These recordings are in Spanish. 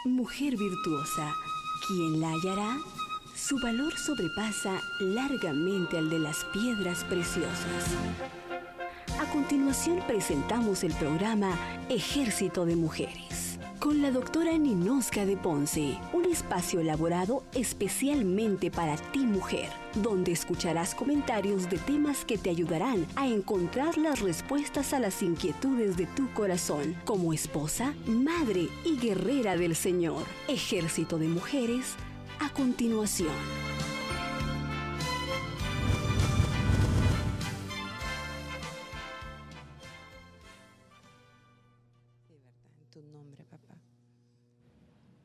mujer virtuosa. ¿Quién la hallará? Su valor sobrepasa largamente al de las piedras preciosas. A continuación presentamos el programa Ejército de Mujeres, con la doctora Ninosca de Ponce, un espacio elaborado especialmente para ti, mujer, donde escucharás comentarios de temas que te ayudarán a encontrar las respuestas a las inquietudes de tu corazón, como esposa, madre y guerrera del Señor. Ejército de Mujeres, a continuación.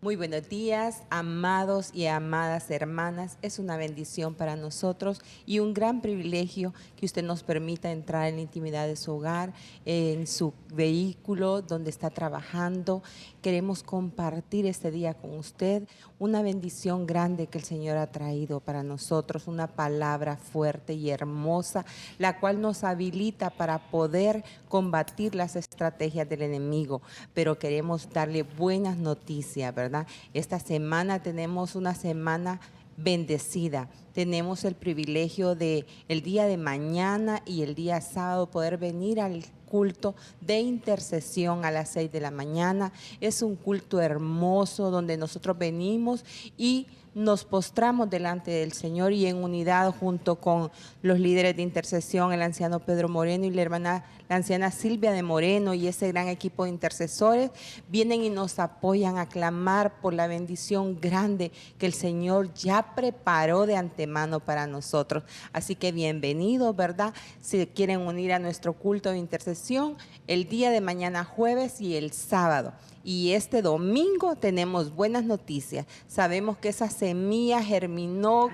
Muy buenos días, amados y amadas hermanas. Es una bendición para nosotros y un gran privilegio que usted nos permita entrar en la intimidad de su hogar, en su vehículo, donde está trabajando. Queremos compartir este día con usted una bendición grande que el Señor ha traído para nosotros, una palabra fuerte y hermosa, la cual nos habilita para poder combatir las estrategias del enemigo. Pero queremos darle buenas noticias, ¿verdad? Esta semana tenemos una semana bendecida. Tenemos el privilegio de el día de mañana y el día sábado poder venir al culto de intercesión a las 6 de la mañana. Es un culto hermoso donde nosotros venimos y nos postramos delante del Señor y en unidad junto con los líderes de intercesión, el anciano Pedro Moreno y la anciana Silvia de Moreno y ese gran equipo de intercesores, vienen y nos apoyan a clamar por la bendición grande que el Señor ya preparó de antemano para nosotros. Así que bienvenidos, ¿verdad? Si quieren unir a nuestro culto de intercesión, el día de mañana jueves y el sábado. Y este domingo tenemos buenas noticias. Sabemos que esa semilla germinó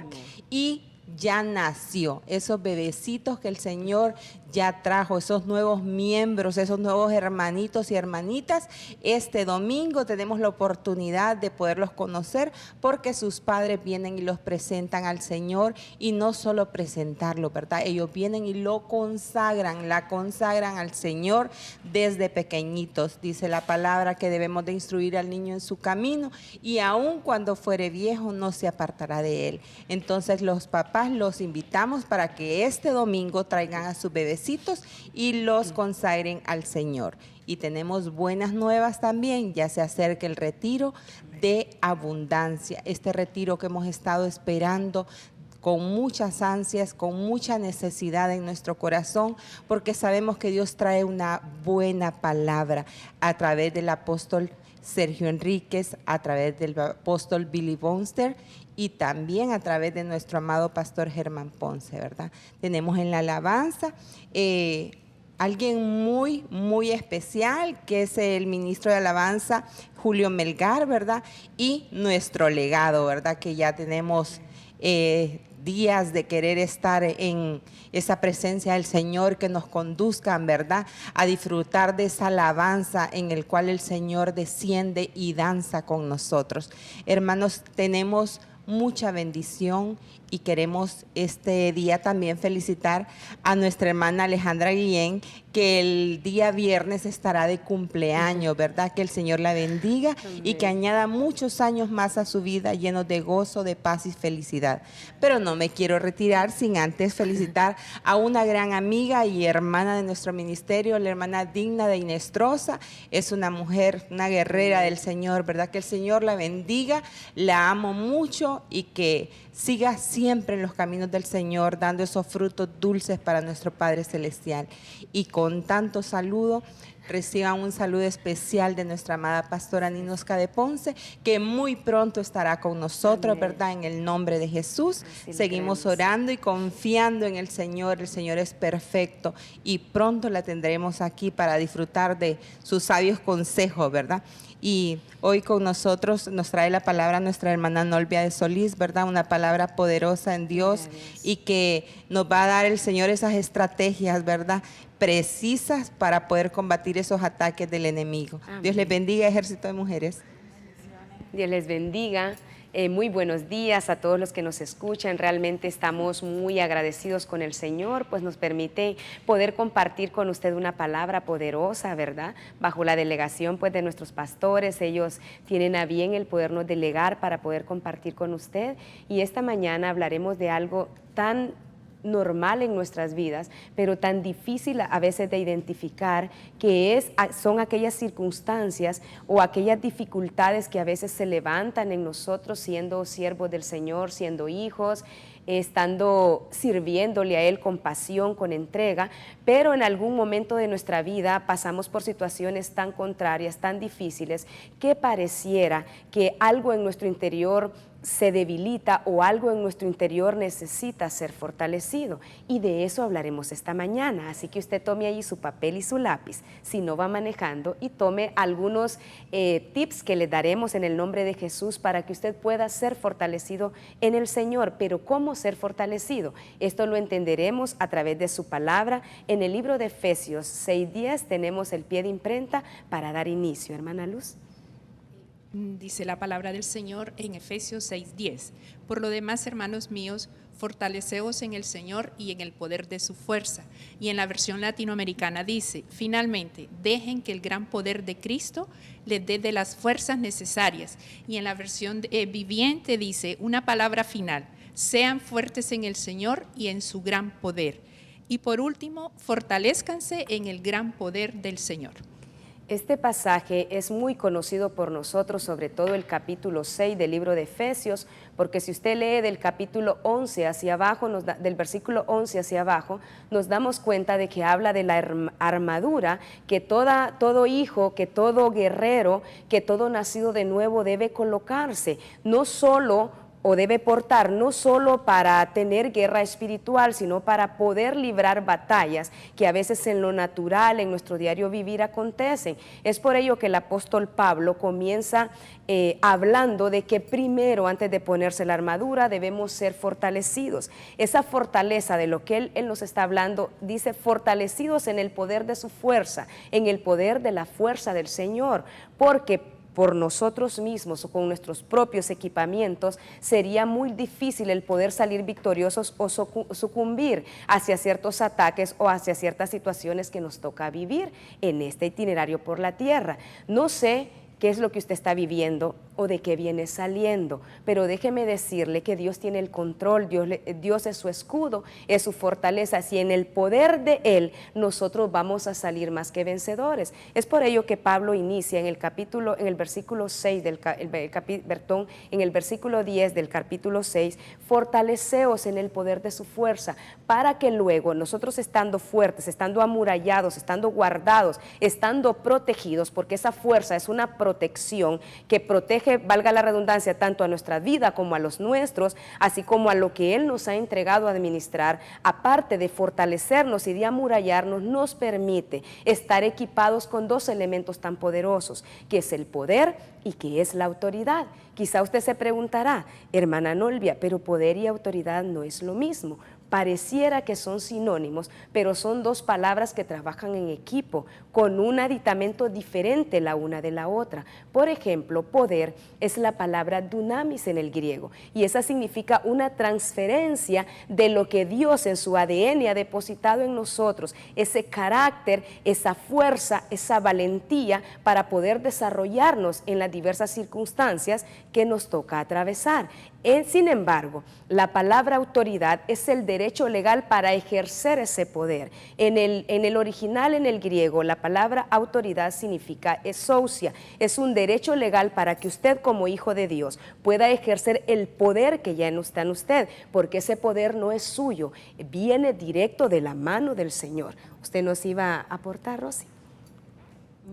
y ya nació. Esos bebecitos que el Señor ya trajo, esos nuevos miembros, esos nuevos hermanitos y hermanitas. Este domingo tenemos la oportunidad de poderlos conocer porque sus padres vienen y los presentan al Señor y no solo presentarlo, ¿verdad? Ellos vienen y lo consagran, la consagran al Señor desde pequeñitos. Dice la palabra que debemos de instruir al niño en su camino y aun cuando fuere viejo no se apartará de él. Entonces los papás los invitamos para que este domingo traigan a sus bebecitos y los consagren al Señor. Y tenemos buenas nuevas también, ya se acerca el retiro de abundancia, este retiro que hemos estado esperando con muchas ansias, con mucha necesidad en nuestro corazón, porque sabemos que Dios trae una buena palabra a través del apóstol Sergio Enríquez, a través del apóstol Billy Bonster y también a través de nuestro amado pastor Germán Ponce, ¿verdad? Tenemos en la alabanza alguien muy especial, que es el ministro de alabanza Julio Melgar, ¿verdad? Y nuestro legado, ¿verdad? Que ya tenemos días de querer estar en esa presencia del Señor, que nos conduzcan, ¿verdad?, a disfrutar de esa alabanza en el cual el Señor desciende y danza con nosotros. Hermanos, tenemos mucha bendición y queremos este día también felicitar a nuestra hermana Alejandra Guillén, que el día viernes estará de cumpleaños, ¿verdad? Que el Señor la bendiga y que añada muchos años más a su vida llenos de gozo, de paz y felicidad. Pero no me quiero retirar sin antes felicitar a una gran amiga y hermana de nuestro ministerio, la hermana Digna de Inestrosa. Es una mujer, una guerrera del Señor, ¿verdad? Que el Señor la bendiga, la amo mucho y que siga siempre en los caminos del Señor, dando esos frutos dulces para nuestro Padre Celestial. Y con tanto saludo, reciban un saludo especial de nuestra amada pastora Ninosca de Ponce, que muy pronto estará con nosotros, amén, ¿verdad? En el nombre de Jesús. Así seguimos orando y confiando en el Señor. El Señor es perfecto y pronto la tendremos aquí para disfrutar de sus sabios consejos, ¿verdad? Y hoy con nosotros nos trae la palabra nuestra hermana Nolvia de Solís, ¿verdad? Una palabra poderosa en Dios y que nos va a dar el Señor esas estrategias, ¿verdad?, precisas para poder combatir esos ataques del enemigo. Amén. Dios les bendiga, Ejército de Mujeres. Dios les bendiga. Muy buenos días a todos los que nos escuchan. Realmente estamos muy agradecidos con el Señor, pues nos permite poder compartir con usted una palabra poderosa, ¿verdad? Bajo la delegación pues de nuestros pastores. Ellos tienen a bien el podernos delegar para poder compartir con usted. Y esta mañana hablaremos de algo tan normal en nuestras vidas, pero tan difícil a veces de identificar, son aquellas circunstancias o aquellas dificultades que a veces se levantan en nosotros siendo siervos del Señor, siendo hijos, estando sirviéndole a Él con pasión, con entrega, pero en algún momento de nuestra vida pasamos por situaciones tan contrarias, tan difíciles, que pareciera que algo en nuestro interior se debilita o algo en nuestro interior necesita ser fortalecido, y de eso hablaremos esta mañana. Así que usted tome ahí su papel y su lápiz si no va manejando, y tome algunos tips que le daremos en el nombre de Jesús para que usted pueda ser fortalecido en el Señor. Pero ¿cómo ser fortalecido? Esto lo entenderemos a través de su palabra. En el libro de Efesios 6:10 tenemos el pie de imprenta para dar inicio. Hermana Luz. Dice la palabra del Señor en Efesios 6:10. Por lo demás, hermanos míos, fortaleceos en el Señor y en el poder de su fuerza. Y en la versión latinoamericana dice, finalmente, dejen que el gran poder de Cristo les dé de las fuerzas necesarias. Y en la versión viviente dice una palabra final, sean fuertes en el Señor y en su gran poder. Y por último, fortalezcanse en el gran poder del Señor. Este pasaje es muy conocido por nosotros, sobre todo el capítulo 6 del libro de Efesios, porque si usted lee del capítulo 11 hacia abajo, del versículo 11 hacia abajo, nos damos cuenta de que habla de la armadura que todo hijo, que todo guerrero, que todo nacido de nuevo debe colocarse, no solo o debe portar, no solo para tener guerra espiritual, sino para poder librar batallas que a veces en lo natural, en nuestro diario vivir acontecen. Es por ello que el apóstol Pablo comienza hablando de que primero, antes de ponerse la armadura, debemos ser fortalecidos. Esa fortaleza de lo que él nos está hablando, dice fortalecidos en el poder de su fuerza, en el poder de la fuerza del Señor, porque por nosotros mismos o con nuestros propios equipamientos sería muy difícil el poder salir victoriosos o sucumbir hacia ciertos ataques o hacia ciertas situaciones que nos toca vivir en este itinerario por la tierra. No sé qué es lo que usted está viviendo o de qué viene saliendo, pero déjeme decirle que Dios tiene el control, Dios es su escudo, es su fortaleza, si en el poder de Él nosotros vamos a salir más que vencedores. Es por ello que Pablo inicia en el versículo 6 en el versículo 10 del capítulo 6, fortaleceos en el poder de su fuerza, para que luego nosotros, estando fuertes, estando amurallados, estando guardados, estando protegidos, porque esa fuerza es una protección que protege, valga la redundancia, tanto a nuestra vida como a los nuestros, así como a lo que Él nos ha entregado a administrar. Aparte de fortalecernos y de amurallarnos, nos permite estar equipados con dos elementos tan poderosos, que es el poder y que es la autoridad. Quizá usted se preguntará, hermana Nolvia, pero poder y autoridad no es lo mismo. Pareciera que son sinónimos, pero son dos palabras que trabajan en equipo, con un aditamento diferente la una de la otra. Por ejemplo, poder es la palabra dunamis en el griego, y esa significa una transferencia de lo que Dios en su ADN ha depositado en nosotros, ese carácter, esa fuerza, esa valentía para poder desarrollarnos en las diversas circunstancias que nos toca atravesar. Sin embargo, la palabra autoridad es el derecho legal para ejercer ese poder. En el original, en el griego, la palabra autoridad significa exousia, es un derecho legal para que usted como hijo de Dios pueda ejercer el poder que ya no está en usted, porque ese poder no es suyo, viene directo de la mano del Señor. ¿Usted nos iba a aportar, Rosy?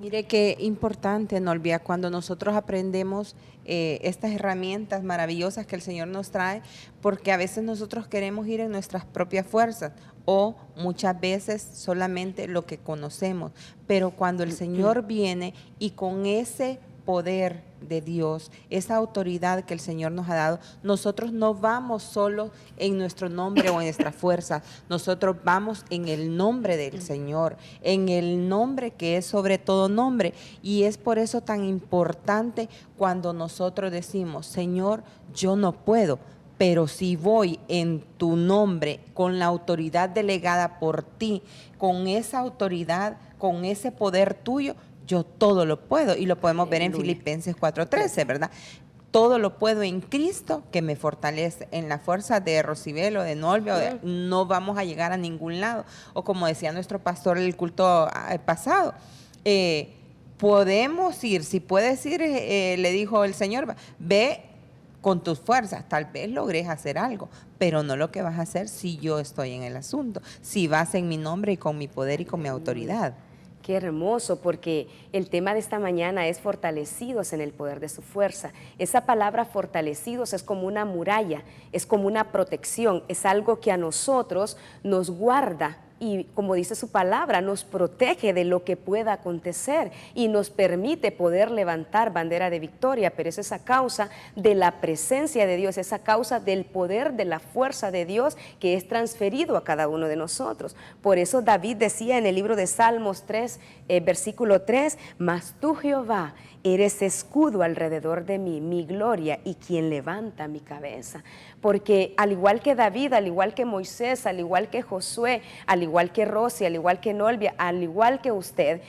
Mire qué importante, Nolvia, cuando nosotros aprendemos estas herramientas maravillosas que el Señor nos trae, porque a veces nosotros queremos ir en nuestras propias fuerzas o muchas veces solamente lo que conocemos, pero cuando el Señor viene y con ese poder de Dios, esa autoridad que el Señor nos ha dado, nosotros no vamos solo en nuestro nombre o en nuestra fuerza, nosotros vamos en el nombre del Señor, en el nombre que es sobre todo nombre. Y es por eso tan importante cuando nosotros decimos, Señor, yo no puedo, pero si voy en tu nombre, con la autoridad delegada por ti, con esa autoridad, con ese poder tuyo, yo todo lo puedo. Y lo podemos ver en Filipenses 4:13, ¿verdad? Todo lo puedo en Cristo que me fortalece. En la fuerza de Rosibel o de Nolvia, no vamos a llegar a ningún lado. O como decía nuestro pastor en el culto pasado, podemos ir, si puedes ir, le dijo el Señor, ve con tus fuerzas, tal vez logres hacer algo, pero no lo que vas a hacer si yo estoy en el asunto, si vas en mi nombre y con mi poder y con mi autoridad. Qué hermoso, porque el tema de esta mañana es fortalecidos en el poder de su fuerza. Esa palabra fortalecidos es como una muralla, es como una protección, es algo que a nosotros nos guarda y, como dice su palabra, nos protege de lo que pueda acontecer y nos permite poder levantar bandera de victoria, pero es esa causa de la presencia de Dios, esa causa del poder de la fuerza de Dios que es transferido a cada uno de nosotros. Por eso David decía en el libro de Salmos 3, versículo 3, mas tú, Jehová, eres escudo alrededor de mí, mi gloria y quien levanta mi cabeza. Porque al igual que David, al igual que Moisés, al igual que Josué, al igual que Rosy, al igual que Nolvia, al igual que usted,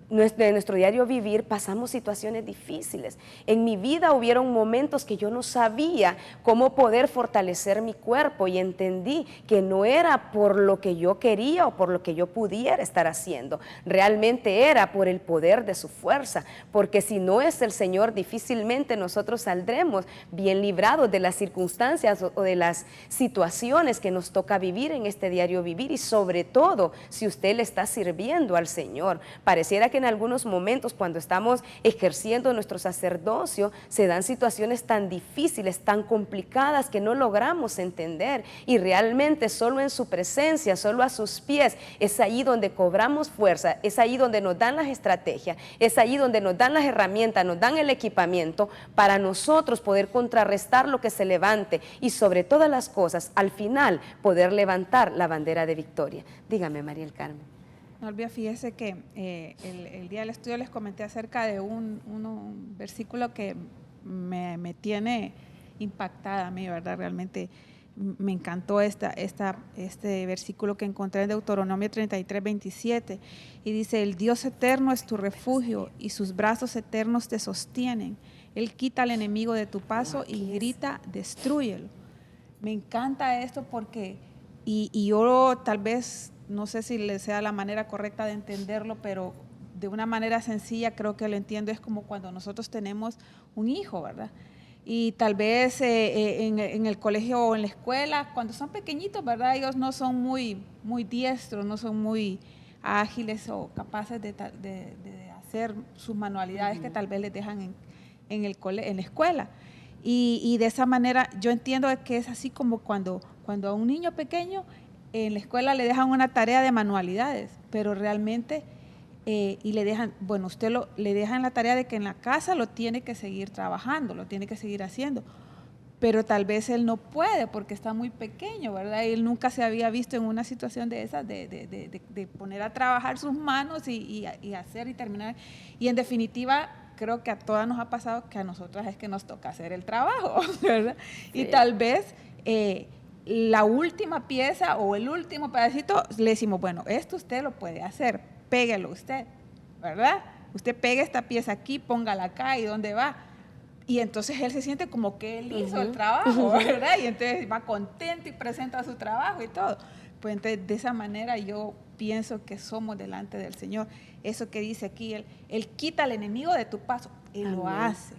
en nuestro diario vivir pasamos situaciones difíciles. En mi vida hubieron momentos que yo no sabía cómo poder fortalecer mi cuerpo y entendí que no era por lo que yo quería o por lo que yo pudiera estar haciendo, realmente era por el poder de su fuerza, porque si no es el Señor, difícilmente nosotros saldremos bien librados de las circunstancias o de las situaciones que nos toca vivir en este diario vivir, y sobre todo si usted le está sirviendo al Señor. Pareciera que en algunos momentos, cuando estamos ejerciendo nuestro sacerdocio, se dan situaciones tan difíciles, tan complicadas, que no logramos entender, y realmente solo en su presencia, solo a sus pies, es ahí donde cobramos fuerza, es ahí donde nos dan las estrategias, es ahí donde nos dan las herramientas, nos dan el equipamiento para nosotros poder contrarrestar lo que se levante y, sobre todas las cosas, al final poder levantar la bandera de victoria. Dígame, María del Carmen. Nolvia, fíjese que el día del estudio les comenté acerca de un versículo que me tiene impactada a mí, ¿verdad? Realmente me encantó este versículo que encontré en Deuteronomio 33:27, y dice: el Dios eterno es tu refugio y sus brazos eternos te sostienen. Él quita al enemigo de tu paso y grita, destrúyelo. Me encanta esto porque, y yo tal vez, no sé si le sea la manera correcta de entenderlo, pero de una manera sencilla creo que lo entiendo, es como cuando nosotros tenemos un hijo, ¿verdad? Y tal vez en el colegio o en la escuela, cuando son pequeñitos, ¿verdad? Ellos no son muy diestros, no son muy ágiles o capaces de hacer sus manualidades que tal vez les dejan en la escuela. Y de esa manera yo entiendo que es así como cuando a un niño pequeño en la escuela le dejan una tarea de manualidades, pero realmente, y le dejan, bueno, le dejan la tarea de que en la casa lo tiene que seguir trabajando, lo tiene que seguir haciendo, pero tal vez él no puede porque está muy pequeño, ¿verdad? Y él nunca se había visto en una situación de esas, de poner a trabajar sus manos y hacer y terminar. Y en definitiva, creo que a todas nos ha pasado que a nosotras es que nos toca hacer el trabajo, ¿verdad? Sí. Y tal vez la última pieza o el último pedacito le decimos, bueno, esto usted lo puede hacer, péguelo usted, ¿verdad? Usted pegue esta pieza aquí, póngala acá, ¿y dónde va? Y entonces él se siente como que él hizo el trabajo, ¿verdad? Y entonces va contento y presenta su trabajo y todo. Pues entonces de esa manera yo pienso que somos delante del Señor. Eso que dice aquí, él quita al enemigo de tu paso, Él Amén. Lo hace.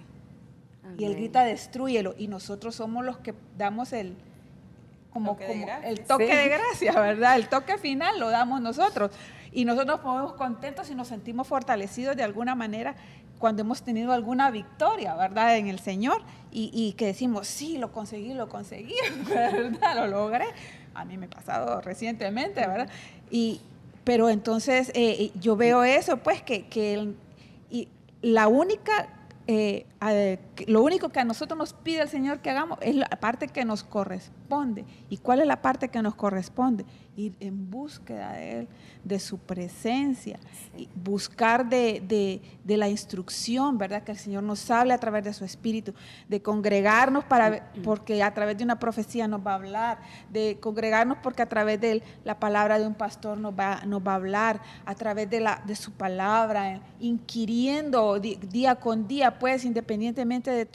Amén. Y Él grita, destrúyelo. Y nosotros somos los que damos el toque de gracia, ¿verdad? El toque final lo damos nosotros. Y nosotros nos ponemos contentos y nos sentimos fortalecidos de alguna manera cuando hemos tenido alguna victoria, ¿verdad? En el Señor. Y que decimos, sí, lo conseguí, ¿verdad? Lo logré. A mí me ha pasado recientemente, ¿verdad? Pero entonces yo veo eso, pues, que la única lo único que a nosotros nos pide el Señor que hagamos es la parte que nos corresponde. ¿Y cuál es la parte que nos corresponde? Ir en búsqueda de Él, de su presencia, y buscar de la instrucción, ¿verdad? Que el Señor nos hable a través de su Espíritu, de congregarnos porque a través de una profecía nos va a hablar, de congregarnos porque a través de la palabra de un pastor nos va a hablar, a través de su palabra, inquiriendo día con día, pues independientemente de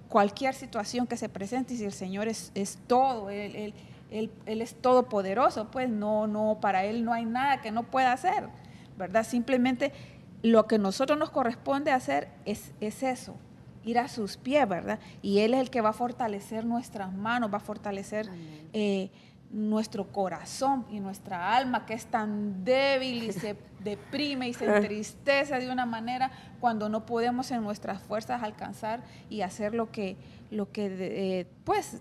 cualquier situación que se presente. Y si el Señor es todo, Él es todopoderoso, pues no, para Él no hay nada que no pueda hacer, ¿verdad? Simplemente lo que nosotros nos corresponde hacer es eso, ir a sus pies, ¿verdad? Y Él es el que va a fortalecer nuestras manos, va a fortalecer nuestro corazón y nuestra alma, que es tan débil y se deprime y se entristece de una manera cuando no podemos en nuestras fuerzas alcanzar y hacer lo que pues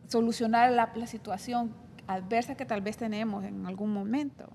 solucionar la situación adversa que tal vez tenemos en algún momento.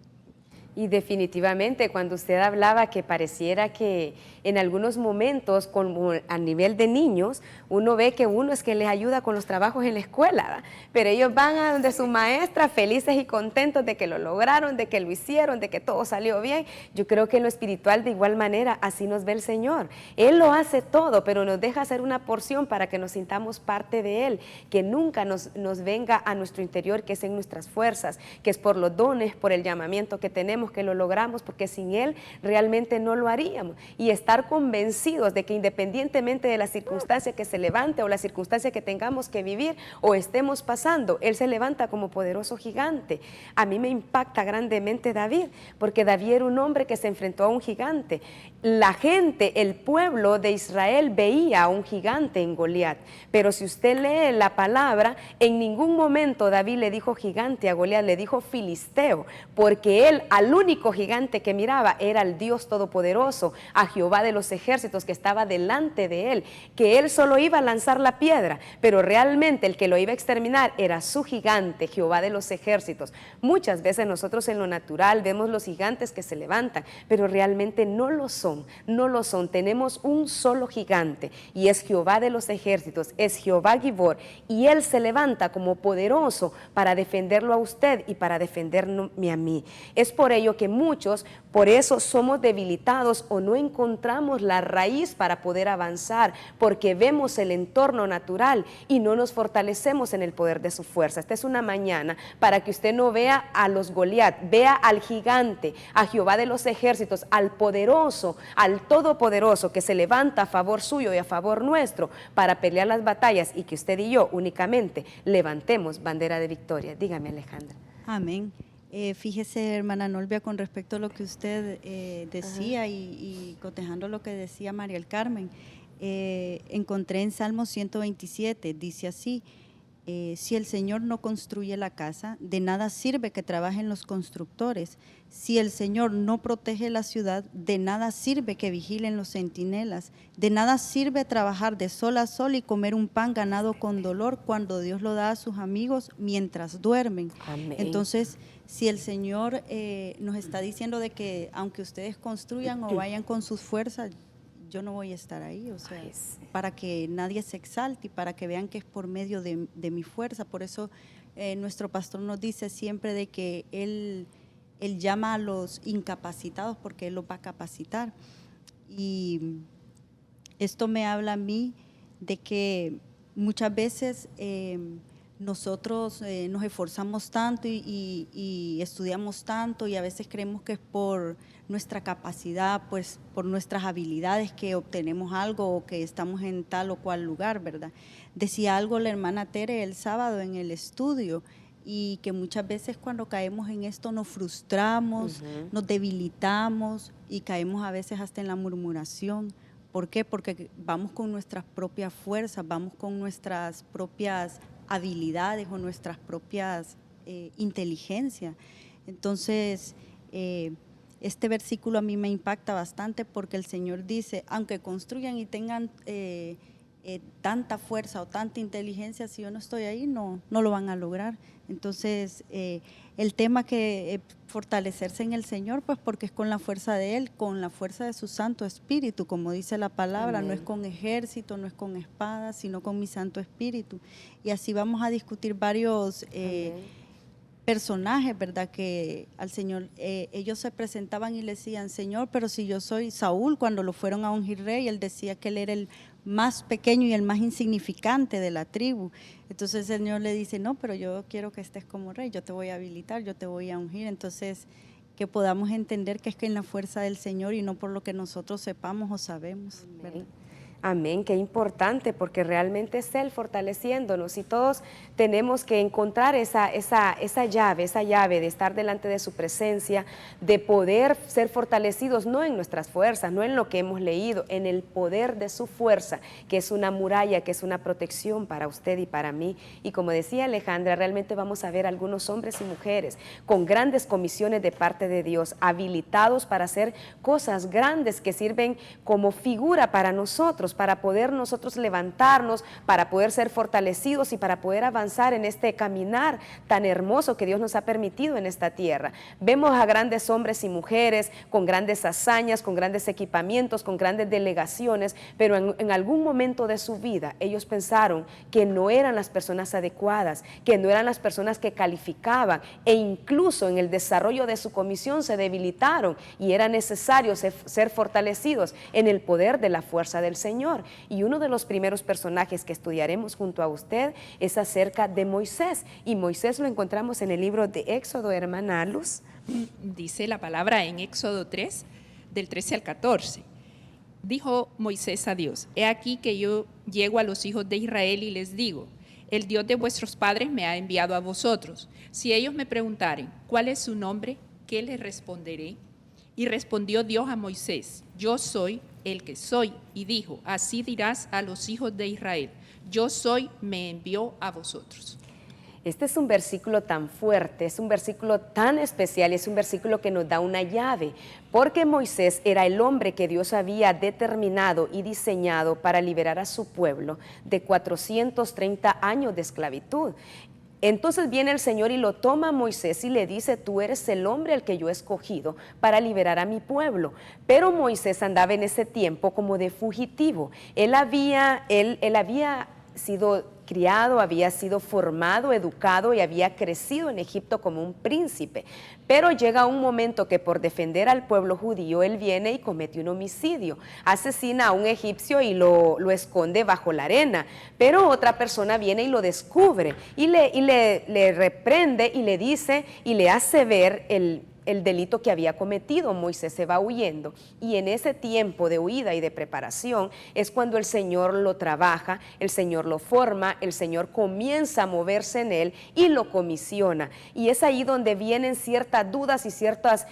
Y definitivamente cuando usted hablaba que pareciera que en algunos momentos, como a nivel de niños, uno ve que uno es que les ayuda con los trabajos en la escuela, ¿verdad? Pero ellos van a donde su maestra felices y contentos de que lo lograron, de que lo hicieron, de que todo salió bien. Yo creo que en lo espiritual de igual manera así nos ve el Señor. Él lo hace todo, pero nos deja hacer una porción para que nos sintamos parte de Él, que nunca nos venga a nuestro interior, que es en nuestras fuerzas, que es por los dones, por el llamamiento que tenemos, que lo logramos, porque sin Él realmente no lo haríamos. Y estar convencidos de que independientemente de la circunstancia que se levante o la circunstancia que tengamos que vivir o estemos pasando, Él se levanta como poderoso gigante. A mí me impacta grandemente David, porque David era un hombre que se enfrentó a un gigante. La gente, el pueblo de Israel veía a un gigante en Goliat, pero si usted lee la palabra, en ningún momento David le dijo gigante a Goliat, le dijo filisteo, porque él al único gigante que miraba era al Dios todopoderoso, a Jehová de los ejércitos que estaba delante de él, que él solo iba a lanzar la piedra, pero realmente el que lo iba a exterminar era su gigante, Jehová de los ejércitos. Muchas veces nosotros en lo natural vemos los gigantes que se levantan, pero realmente no lo son, no lo son. Tenemos un solo gigante y es Jehová de los ejércitos, es Jehová Gibor, y él se levanta como poderoso para defenderlo a usted y para defenderme a mí. Es por ello que muchos, por eso somos debilitados o no encontramos la raíz para poder avanzar, porque vemos el entorno natural y no nos fortalecemos en el poder de su fuerza. Esta es una mañana para que usted no vea a los Goliat, vea al gigante, a Jehová de los ejércitos, al poderoso, al todopoderoso que se levanta a favor suyo y a favor nuestro para pelear las batallas, y que usted y yo únicamente levantemos bandera de victoria. Dígame, Alejandra. Amén. Fíjese, hermana Nolvia, con respecto a lo que usted decía y cotejando lo que decía María del Carmen, encontré en Salmo 127, dice así: si el Señor no construye la casa, de nada sirve que trabajen los constructores. Si el Señor no protege la ciudad, de nada sirve que vigilen los centinelas. De nada sirve trabajar de sol a sol y comer un pan ganado con dolor cuando Dios lo da a sus amigos mientras duermen. Amén. Entonces, si el Señor nos está diciendo de que aunque ustedes construyan o vayan con sus fuerzas, yo no voy a estar ahí, o sea, para que nadie se exalte y para que vean que es por medio de mi fuerza. Por eso nuestro pastor nos dice siempre de que él llama a los incapacitados porque Él los va a capacitar. Y esto me habla a mí de que muchas veces nosotros nos esforzamos tanto y estudiamos tanto, y a veces creemos que es por nuestra capacidad, pues por nuestras habilidades que obtenemos algo o que estamos en tal o cual lugar, ¿verdad? Decía algo la hermana Tere el sábado en el estudio, y que muchas veces cuando caemos en esto nos frustramos, nos debilitamos y caemos a veces hasta en la murmuración. ¿Por qué? Porque vamos con nuestras propias fuerzas, vamos con nuestras propias habilidades o nuestras propias inteligencias. Entonces, este versículo a mí me impacta bastante porque el Señor dice, aunque construyan y tengan tanta fuerza o tanta inteligencia, si yo no estoy ahí, no lo van a lograr. Entonces, el tema que fortalecerse en el Señor, pues porque es con la fuerza de Él, con la fuerza de su Santo Espíritu, como dice la palabra. Amén. No es con ejército, no es con espadas, sino con mi Santo Espíritu. Y así vamos a discutir varios personajes, ¿verdad? Que al Señor, ellos se presentaban y le decían, Señor, pero si yo soy Saúl, cuando lo fueron a ungir rey, él decía que él era el más pequeño y el más insignificante de la tribu. Entonces el Señor le dice, no, pero yo quiero que estés como rey, yo te voy a habilitar, yo te voy a ungir. Entonces, que podamos entender que es que en la fuerza del Señor y no por lo que nosotros sepamos o sabemos, ¿verdad? Amén, qué importante, porque realmente es Él fortaleciéndonos y todos tenemos que encontrar esa llave de estar delante de su presencia, de poder ser fortalecidos no en nuestras fuerzas, no en lo que hemos leído, en el poder de su fuerza, que es una muralla, que es una protección para usted y para mí. Y como decía Alejandra, realmente vamos a ver algunos hombres y mujeres con grandes comisiones de parte de Dios, habilitados para hacer cosas grandes que sirven como figura para nosotros, para poder nosotros levantarnos, para poder ser fortalecidos y para poder avanzar en este caminar tan hermoso que Dios nos ha permitido en esta tierra. Vemos a grandes hombres y mujeres con grandes hazañas, con grandes equipamientos, con grandes delegaciones, pero en algún momento de su vida ellos pensaron que no eran las personas adecuadas, que no eran las personas que calificaban, e incluso en el desarrollo de su comisión se debilitaron y era necesario ser fortalecidos en el poder de la fuerza del Señor. Y uno de los primeros personajes que estudiaremos junto a usted es acerca de Moisés, y Moisés lo encontramos en el libro de Éxodo, hermana Luz. Dice la palabra en Éxodo 3, del 13 al 14. Dijo Moisés a Dios, he aquí que yo llego a los hijos de Israel y les digo, el Dios de vuestros padres me ha enviado a vosotros. Si ellos me preguntaren, ¿cuál es su nombre? ¿Qué les responderé? Y respondió Dios a Moisés, yo soy el que soy, y dijo, así dirás a los hijos de Israel, yo soy, me envió a vosotros. Este es un versículo tan fuerte, es un versículo tan especial, es un versículo que nos da una llave, porque Moisés era el hombre que Dios había determinado y diseñado para liberar a su pueblo de 430 años de esclavitud. Entonces viene el Señor y lo toma a Moisés y le dice, tú eres el hombre al que yo he escogido para liberar a mi pueblo. Pero Moisés andaba en ese tiempo como de fugitivo. Él había sido criado, había sido formado, educado y había crecido en Egipto como un príncipe. Pero llega un momento que por defender al pueblo judío, él viene y comete un homicidio. Asesina a un egipcio y lo esconde bajo la arena. Pero otra persona viene y lo descubre y le reprende y le dice y le hace ver el delito que había cometido. Moisés se va huyendo y en ese tiempo de huida y de preparación es cuando el Señor lo trabaja, el Señor lo forma, el Señor comienza a moverse en él y lo comisiona, y es ahí donde vienen ciertas dudas y ciertos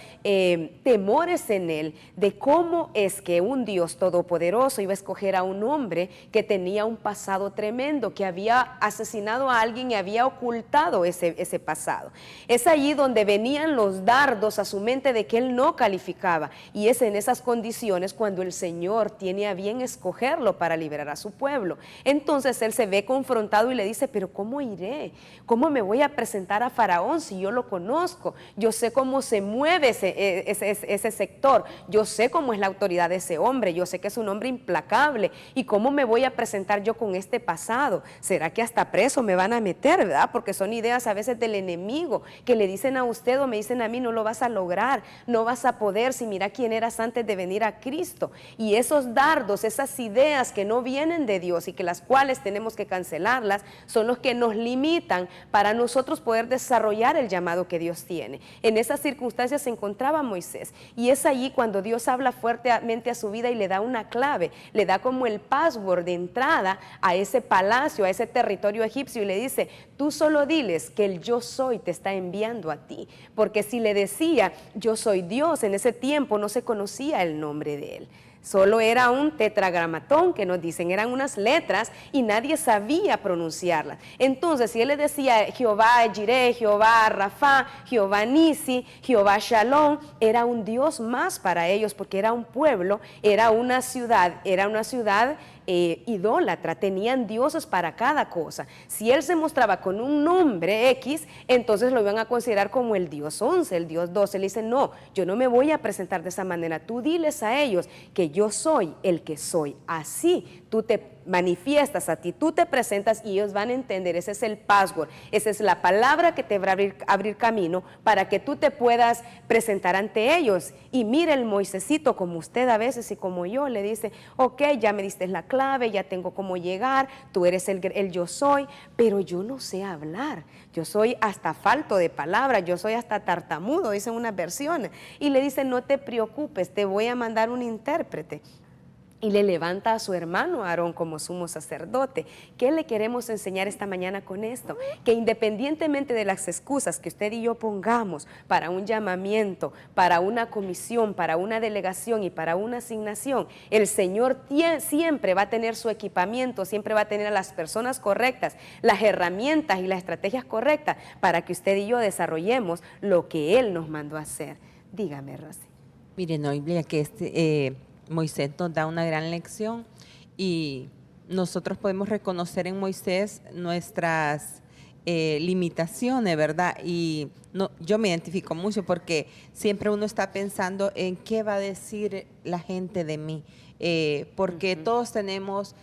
temores en él de cómo es que un Dios todopoderoso iba a escoger a un hombre que tenía un pasado tremendo, que había asesinado a alguien y había ocultado ese pasado. Es allí donde venían los dardos a su mente de que él no calificaba, y es en esas condiciones cuando el Señor tiene a bien escogerlo para liberar a su pueblo. Entonces él se ve confrontado y le dice, pero ¿cómo iré? ¿Cómo me voy a presentar a Faraón si yo lo conozco? Yo sé cómo se mueve ese sector, yo sé cómo es la autoridad de ese hombre, yo sé que es un hombre implacable, y ¿cómo me voy a presentar yo con este pasado? ¿Será que hasta preso me van a meter, verdad? Porque son ideas a veces del enemigo que le dicen a usted o me dicen a mí, no lo vas a lograr, no vas a poder, si mira quién eras antes de venir a Cristo. Y esos dardos, esas ideas que no vienen de Dios y que las cuales tenemos que cancelarlas, son los que nos limitan para nosotros poder desarrollar el llamado que Dios tiene. En esas circunstancias se encontraba Moisés, y es allí cuando Dios habla fuertemente a su vida y le da una clave, le da como el password de entrada a ese palacio, a ese territorio egipcio, y le dice, tú solo diles que el yo soy te está enviando a ti, porque si le decía yo soy Dios, en ese tiempo no se conocía el nombre de él. Solo era un tetragramatón, que nos dicen, eran unas letras y nadie sabía pronunciarlas. Entonces, si él le decía Jehová Jireh, Jehová Rafa, Jehová Nisi, Jehová Shalom, era un Dios más para ellos, porque era un pueblo, era una ciudad idólatra, tenían dioses para cada cosa. Si él se mostraba con un nombre X, entonces lo iban a considerar como el Dios 11, el Dios 12. Le dicen, no, yo no me voy a presentar de esa manera. Tú diles a ellos que yo soy el que soy. Así tú te manifiestas a ti, tú te presentas y ellos van a entender. Ese es el password, esa es la palabra que te va a abrir camino para que tú te puedas presentar ante ellos. Y mire el Moisésito, como usted a veces y como yo, le dice, ok, ya me diste la clave, ya tengo cómo llegar, tú eres el yo soy, pero yo no sé hablar, yo soy hasta falto de palabras, yo soy hasta tartamudo, dicen unas versiones. Y le dice, no te preocupes, te voy a mandar un intérprete. Y le levanta a su hermano Aarón como sumo sacerdote. ¿Qué le queremos enseñar esta mañana con esto? Que independientemente de las excusas que usted y yo pongamos para un llamamiento, para una comisión, para una delegación y para una asignación, el Señor siempre va a tener su equipamiento, siempre va a tener a las personas correctas, las herramientas y las estrategias correctas para que usted y yo desarrollemos lo que Él nos mandó a hacer. Dígame, Rosy. Miren, Noelia, que Moisés nos da una gran lección y nosotros podemos reconocer en Moisés nuestras limitaciones, ¿verdad? Y no, yo me identifico mucho porque siempre uno está pensando en qué va a decir la gente de mí, porque todos tenemos,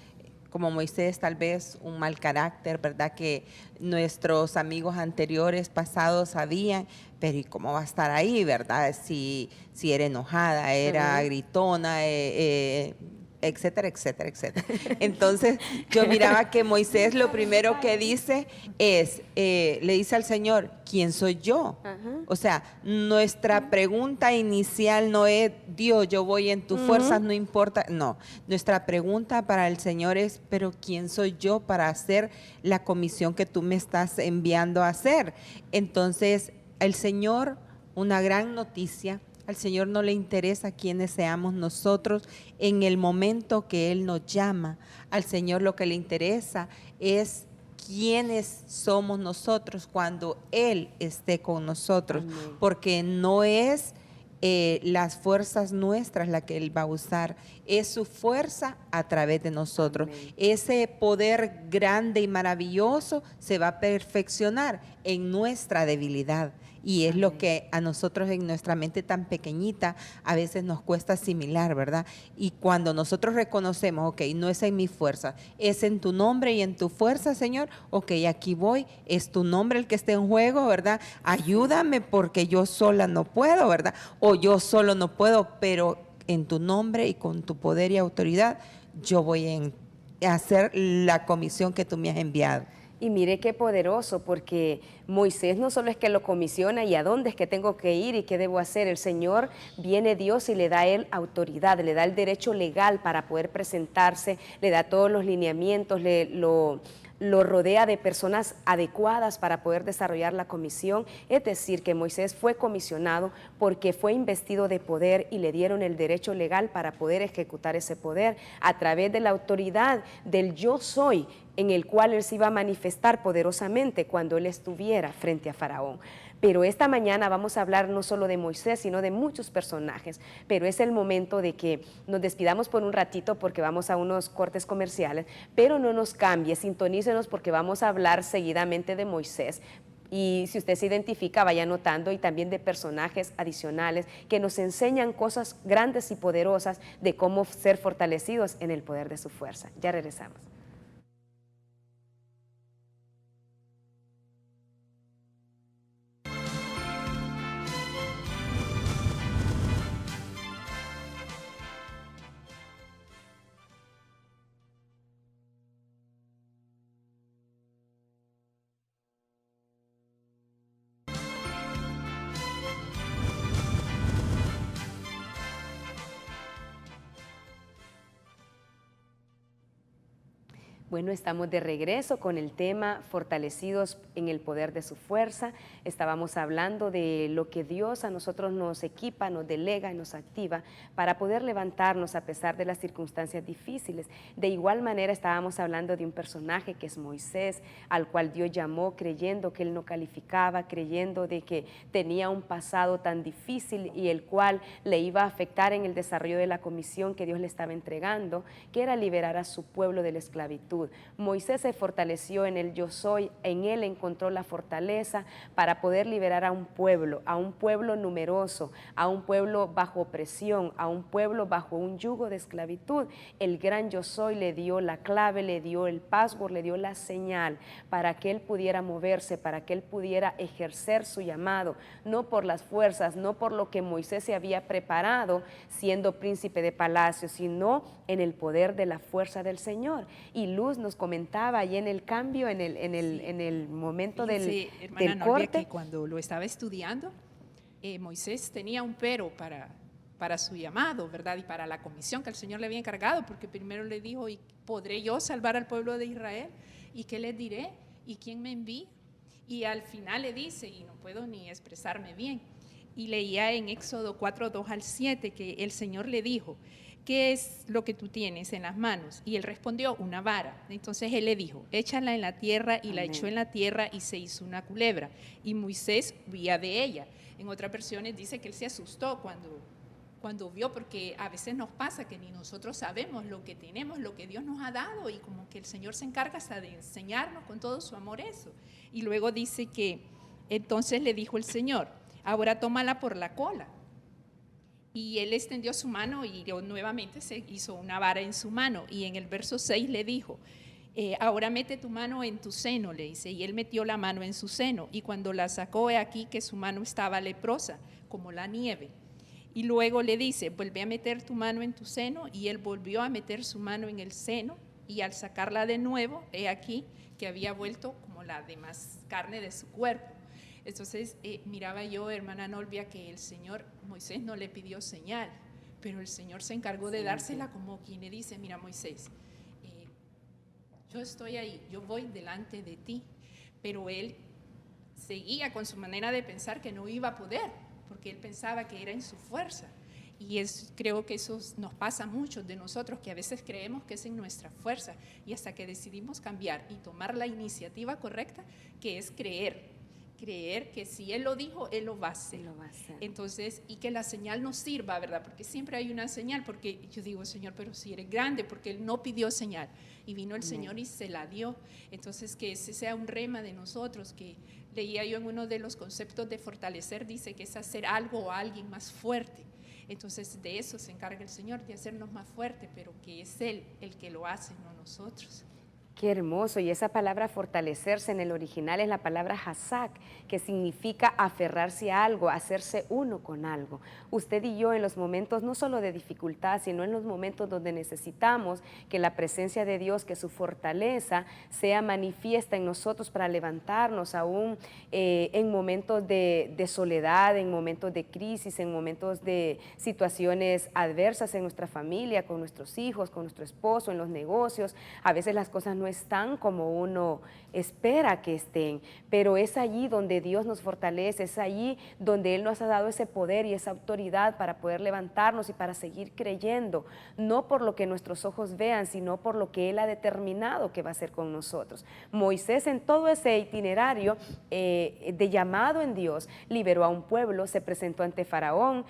como Moisés, tal vez un mal carácter, ¿verdad? Que nuestros amigos anteriores, pasados, sabían, pero ¿y cómo va a estar ahí, verdad? Si era enojada, era gritona, etcétera, etcétera, etcétera. Entonces, yo miraba que Moisés lo primero que dice es, le dice al Señor, ¿quién soy yo? O sea, nuestra pregunta inicial no es, Dios, yo voy en tus fuerzas, no importa. No, nuestra pregunta para el Señor es, pero ¿quién soy yo para hacer la comisión que tú me estás enviando a hacer? Entonces, el Señor, una gran noticia, al Señor no le interesa quiénes seamos nosotros en el momento que Él nos llama. Al Señor lo que le interesa es quiénes somos nosotros cuando Él esté con nosotros. Amén. Porque no es las fuerzas nuestras la que Él va a usar, es su fuerza a través de nosotros. Amén. Ese poder grande y maravilloso se va a perfeccionar en nuestra debilidad. Y es lo que a nosotros en nuestra mente tan pequeñita a veces nos cuesta asimilar, ¿verdad? Y cuando nosotros reconocemos, ok, no es en mi fuerza, es en tu nombre y en tu fuerza, Señor, ok, aquí voy, es tu nombre el que esté en juego, ¿verdad? Ayúdame porque yo sola no puedo, ¿verdad? O yo solo no puedo, pero en tu nombre y con tu poder y autoridad, yo voy a hacer la comisión que tú me has enviado. Y mire qué poderoso, porque Moisés no solo es que lo comisiona y a dónde es que tengo que ir y qué debo hacer. El Señor, viene Dios y le da a él autoridad, le da el derecho legal para poder presentarse, le da todos los lineamientos, lo rodea de personas adecuadas para poder desarrollar la comisión. Es decir, que Moisés fue comisionado porque fue investido de poder y le dieron el derecho legal para poder ejecutar ese poder a través de la autoridad del yo soy, en el cual él se iba a manifestar poderosamente cuando él estuviera frente a Faraón. Pero esta mañana vamos a hablar no solo de Moisés, sino de muchos personajes. Pero es el momento de que nos despidamos por un ratito porque vamos a unos cortes comerciales, pero no nos cambie, sintonícenos porque vamos a hablar seguidamente de Moisés. Y si usted se identifica, vaya anotando, y también de personajes adicionales que nos enseñan cosas grandes y poderosas de cómo ser fortalecidos en el poder de su fuerza. Ya regresamos. Bueno, estamos de regreso con el tema fortalecidos en el poder de su fuerza. Estábamos hablando de lo que Dios a nosotros nos equipa, nos delega y nos activa para poder levantarnos a pesar de las circunstancias difíciles. De igual manera estábamos hablando de un personaje que es Moisés, al cual Dios llamó creyendo que él no calificaba, creyendo de que tenía un pasado tan difícil y el cual le iba a afectar en el desarrollo de la comisión que Dios le estaba entregando, que era liberar a su pueblo de la esclavitud. Moisés se fortaleció en el yo soy, en él encontró la fortaleza para poder liberar a un pueblo numeroso, a un pueblo bajo opresión, a un pueblo bajo un yugo de esclavitud. El gran yo soy le dio la clave, le dio el password, le dio la señal para que él pudiera moverse, para que él pudiera ejercer su llamado, no por las fuerzas, no por lo que Moisés se había preparado siendo príncipe de palacio, sino en el poder de la fuerza del Señor. Y Luz nos comentaba ahí en el cambio, en el momento del corte, que cuando lo estaba estudiando, Moisés tenía un pero para su llamado, ¿verdad? Y para la comisión que el Señor le había encargado, porque primero le dijo, ¿y podré yo salvar al pueblo de Israel? ¿Y qué les diré? ¿Y quién me envía? Y al final le dice, y no puedo ni expresarme bien, y leía en Éxodo 4, 2 al 7, que el Señor le dijo, ¿qué es lo que tú tienes en las manos? Y él respondió, una vara. Entonces él le dijo, échala en la tierra, y la echó en la tierra y se hizo una culebra. Y Moisés huía de ella. En otras versiones dice que él se asustó cuando vio, porque a veces nos pasa que ni nosotros sabemos lo que tenemos, lo que Dios nos ha dado, y como que el Señor se encarga hasta de enseñarnos con todo su amor eso. Y luego dice que entonces le dijo el Señor, ahora tómala por la cola. Y él extendió su mano y nuevamente se hizo una vara en su mano. Y en el verso 6 le dijo, ahora mete tu mano en tu seno, le dice. Y él metió la mano en su seno. Y cuando la sacó, he aquí que su mano estaba leprosa, como la nieve. Y luego le dice, vuelve a meter tu mano en tu seno. Y él volvió a meter su mano en el seno. Y al sacarla de nuevo, he aquí que había vuelto como la demás carne de su cuerpo. Entonces miraba yo, hermana Nolvia, que el Señor, Moisés no le pidió señal, pero el Señor se encargó de dársela como quien le dice, mira Moisés, yo estoy ahí, yo voy delante de ti, pero él seguía con su manera de pensar que no iba a poder, porque él pensaba que era en su fuerza. Y creo que eso nos pasa a muchos de nosotros, que a veces creemos que es en nuestra fuerza, y hasta que decidimos cambiar y tomar la iniciativa correcta, que es creer que si Él lo dijo, Él lo va a hacer. Entonces, y que la señal nos sirva, ¿verdad? Porque siempre hay una señal, porque yo digo, Señor, pero si eres grande, porque Él no pidió señal, y vino el Señor y se la dio. Entonces, que ese sea un rema de nosotros, que leía yo en uno de los conceptos de fortalecer, dice que es hacer algo o a alguien más fuerte. Entonces, de eso se encarga el Señor, de hacernos más fuertes, pero que es Él el que lo hace, no nosotros. Qué hermoso, y esa palabra fortalecerse en el original es la palabra hazak, que significa aferrarse a algo, hacerse uno con algo. Usted y yo en los momentos no solo de dificultad, sino en los momentos donde necesitamos que la presencia de Dios, que su fortaleza sea manifiesta en nosotros para levantarnos aún en momentos de soledad, en momentos de crisis, en momentos de situaciones adversas en nuestra familia, con nuestros hijos, con nuestro esposo, en los negocios. A veces las cosas no están como uno espera que estén, pero es allí donde Dios nos fortalece, es allí donde Él nos ha dado ese poder y esa autoridad para poder levantarnos y para seguir creyendo, no por lo que nuestros ojos vean, sino por lo que Él ha determinado que va a hacer con nosotros. Moisés, en todo ese itinerario de llamado en Dios, liberó a un pueblo, se presentó ante Faraón,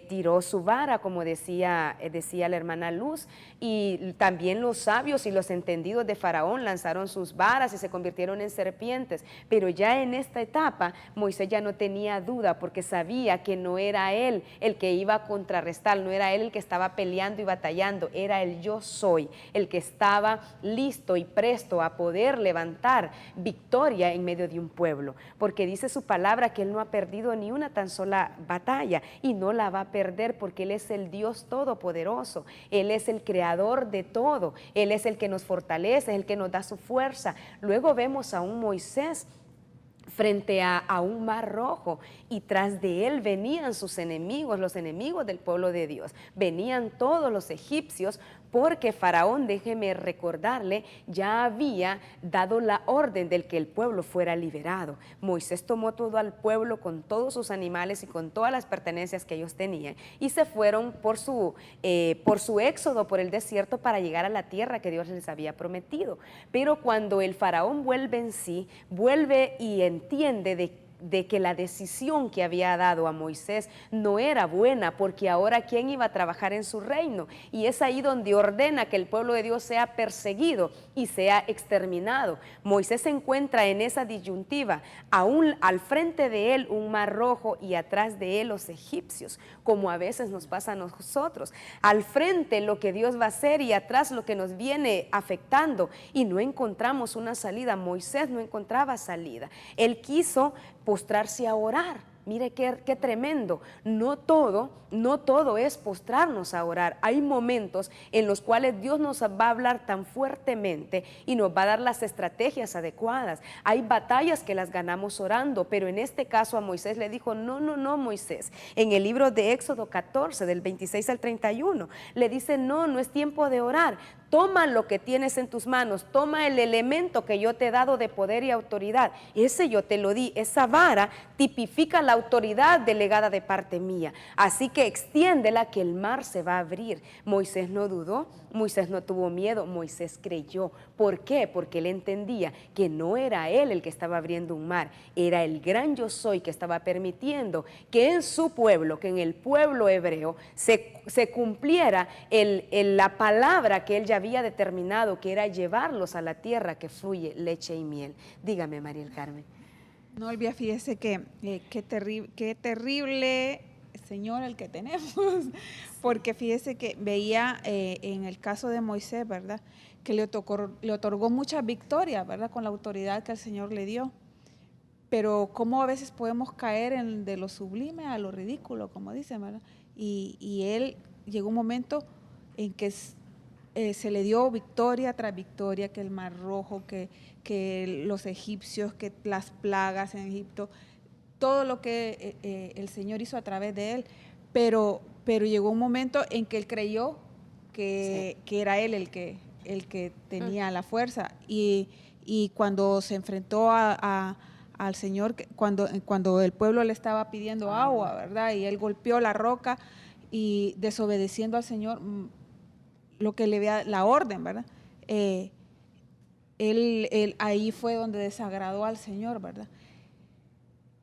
tiró su vara, como decía la hermana Luz, y también los sabios y los entendidos de Faraón lanzaron sus varas y se convirtieron en serpientes, pero ya en esta etapa Moisés ya no tenía duda, porque sabía que no era él el que iba a contrarrestar, no era él el que estaba peleando y batallando, era el yo soy, el que estaba listo y presto a poder levantar victoria en medio de un pueblo, porque dice su palabra que él no ha perdido ni una tan sola batalla y no la va a perder, porque él es el Dios todopoderoso, él es el creador de todo, él es el que nos fortalece, es el que nos da su fuerza. Luego vemos a un Moisés frente a un mar rojo, y tras de él venían sus enemigos, los enemigos del pueblo de Dios, venían todos los egipcios porque Faraón, déjeme recordarle, ya había dado la orden del que el pueblo fuera liberado. Moisés tomó todo al pueblo con todos sus animales y con todas las pertenencias que ellos tenían y se fueron por su éxodo por el desierto para llegar a la tierra que Dios les había prometido. Pero cuando el Faraón vuelve en sí, vuelve y entiende de que la decisión que había dado a Moisés no era buena, porque ahora ¿quién iba a trabajar en su reino? Y es ahí donde ordena que el pueblo de Dios sea perseguido y sea exterminado. Moisés se encuentra en esa disyuntiva, aún al frente de él un mar rojo y atrás de él los egipcios, como a veces nos pasa a nosotros. Al frente lo que Dios va a hacer y atrás lo que nos viene afectando, y no encontramos una salida. Moisés no encontraba salida. Él quiso postrarse a orar. Mire qué tremendo. No todo es postrarnos a orar. Hay momentos en los cuales Dios nos va a hablar tan fuertemente y nos va a dar las estrategias adecuadas. Hay batallas que las ganamos orando, pero en este caso a Moisés le dijo, no, Moisés. En el libro de Éxodo 14, del 26 al 31, le dice, no es tiempo de orar. Toma lo que tienes en tus manos, toma el elemento que yo te he dado de poder y autoridad. Ese yo te lo di, esa vara tipifica la autoridad delegada de parte mía. Así que extiéndela que el mar se va a abrir. Moisés no dudó, Moisés no tuvo miedo, Moisés creyó. ¿Por qué? Porque él entendía que no era él el que estaba abriendo un mar, era el gran yo soy que estaba permitiendo que en su pueblo, que en el pueblo hebreo, se cumpliera la palabra que él ya había determinado, que era llevarlos a la tierra que fluye leche y miel. Dígame, María del Carmen. No, Elvia, fíjese que qué terrible Señor el que tenemos, porque fíjese que veía en el caso de Moisés, ¿verdad?, que le otorgó muchas victorias, ¿verdad?, con la autoridad que el Señor le dio. Pero cómo a veces podemos caer de lo sublime a lo ridículo, como dicen, ¿verdad? Y él llegó un momento en que se le dio victoria tras victoria, que el Mar Rojo, que los egipcios, que las plagas en Egipto, todo lo que el Señor hizo a través de él, pero llegó un momento en que él creyó que era él el que tenía la fuerza, y cuando se enfrentó al Señor, cuando el pueblo le estaba pidiendo agua, ¿verdad?, y él golpeó la roca y desobedeciendo al Señor, lo que le veía la orden, ¿verdad? Él ahí fue donde desagradó al Señor, ¿verdad?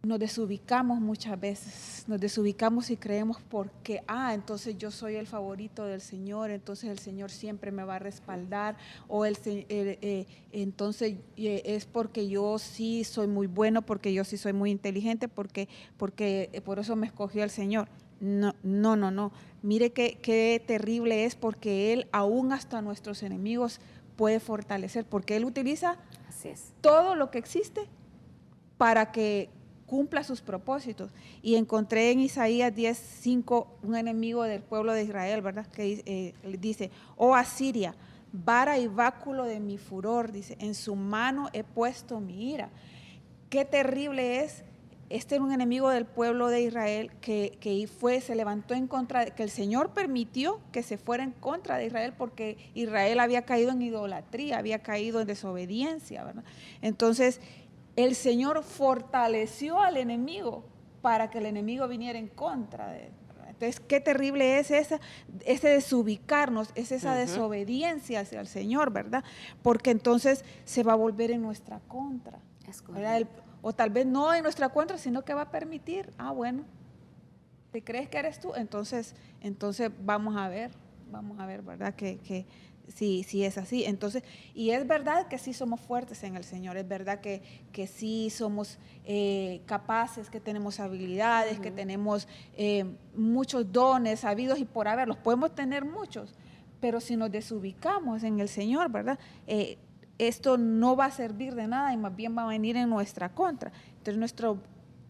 Nos desubicamos muchas veces, nos desubicamos y creemos porque, entonces yo soy el favorito del Señor, entonces el Señor siempre me va a respaldar, o entonces es porque yo sí soy muy bueno, porque yo sí soy muy inteligente, porque por eso me escogió el Señor. No. Mire qué terrible es, porque Él aún hasta a nuestros enemigos puede fortalecer, porque Él utiliza todo lo que existe para que cumpla sus propósitos. Y encontré en Isaías 10:5 un enemigo del pueblo de Israel, ¿verdad?, que dice, oh Asiria, vara y báculo de mi furor, dice, en su mano he puesto mi ira. Qué terrible es. Este era un enemigo del pueblo de Israel que se levantó en contra, que el Señor permitió que se fuera en contra de Israel, porque Israel había caído en idolatría, había caído en desobediencia, ¿verdad? Entonces, el Señor fortaleció al enemigo para que el enemigo viniera en contra de él. Entonces, qué terrible es ese desubicarnos, es esa desobediencia hacia el Señor, ¿verdad? Porque entonces se va a volver en nuestra contra. O tal vez no en nuestra contra, sino que va a permitir, bueno, ¿te crees que eres tú? Entonces vamos a ver, ¿verdad? Que sí es así. Entonces, y es verdad que sí somos fuertes en el Señor, es verdad que sí somos capaces, que tenemos habilidades, que tenemos muchos dones sabidos y por haber, los podemos tener muchos, pero si nos desubicamos en el Señor, ¿verdad?, esto no va a servir de nada y más bien va a venir en nuestra contra. Entonces,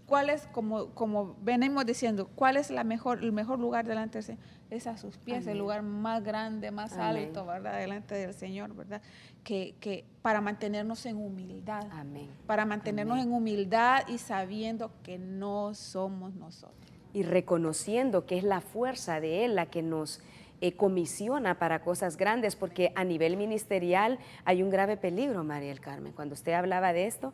¿cuál es, como venimos diciendo, cuál es el mejor lugar delante del Señor? Es a sus pies. Amén. El lugar más grande, más Amén. Alto, ¿verdad?, delante del Señor, ¿verdad? Que para mantenernos en humildad. Amén. Para mantenernos Amén. En humildad y sabiendo que no somos nosotros. Y reconociendo que es la fuerza de Él la que nos comisiona para cosas grandes, porque a nivel ministerial hay un grave peligro, María del Carmen. Cuando usted hablaba de esto,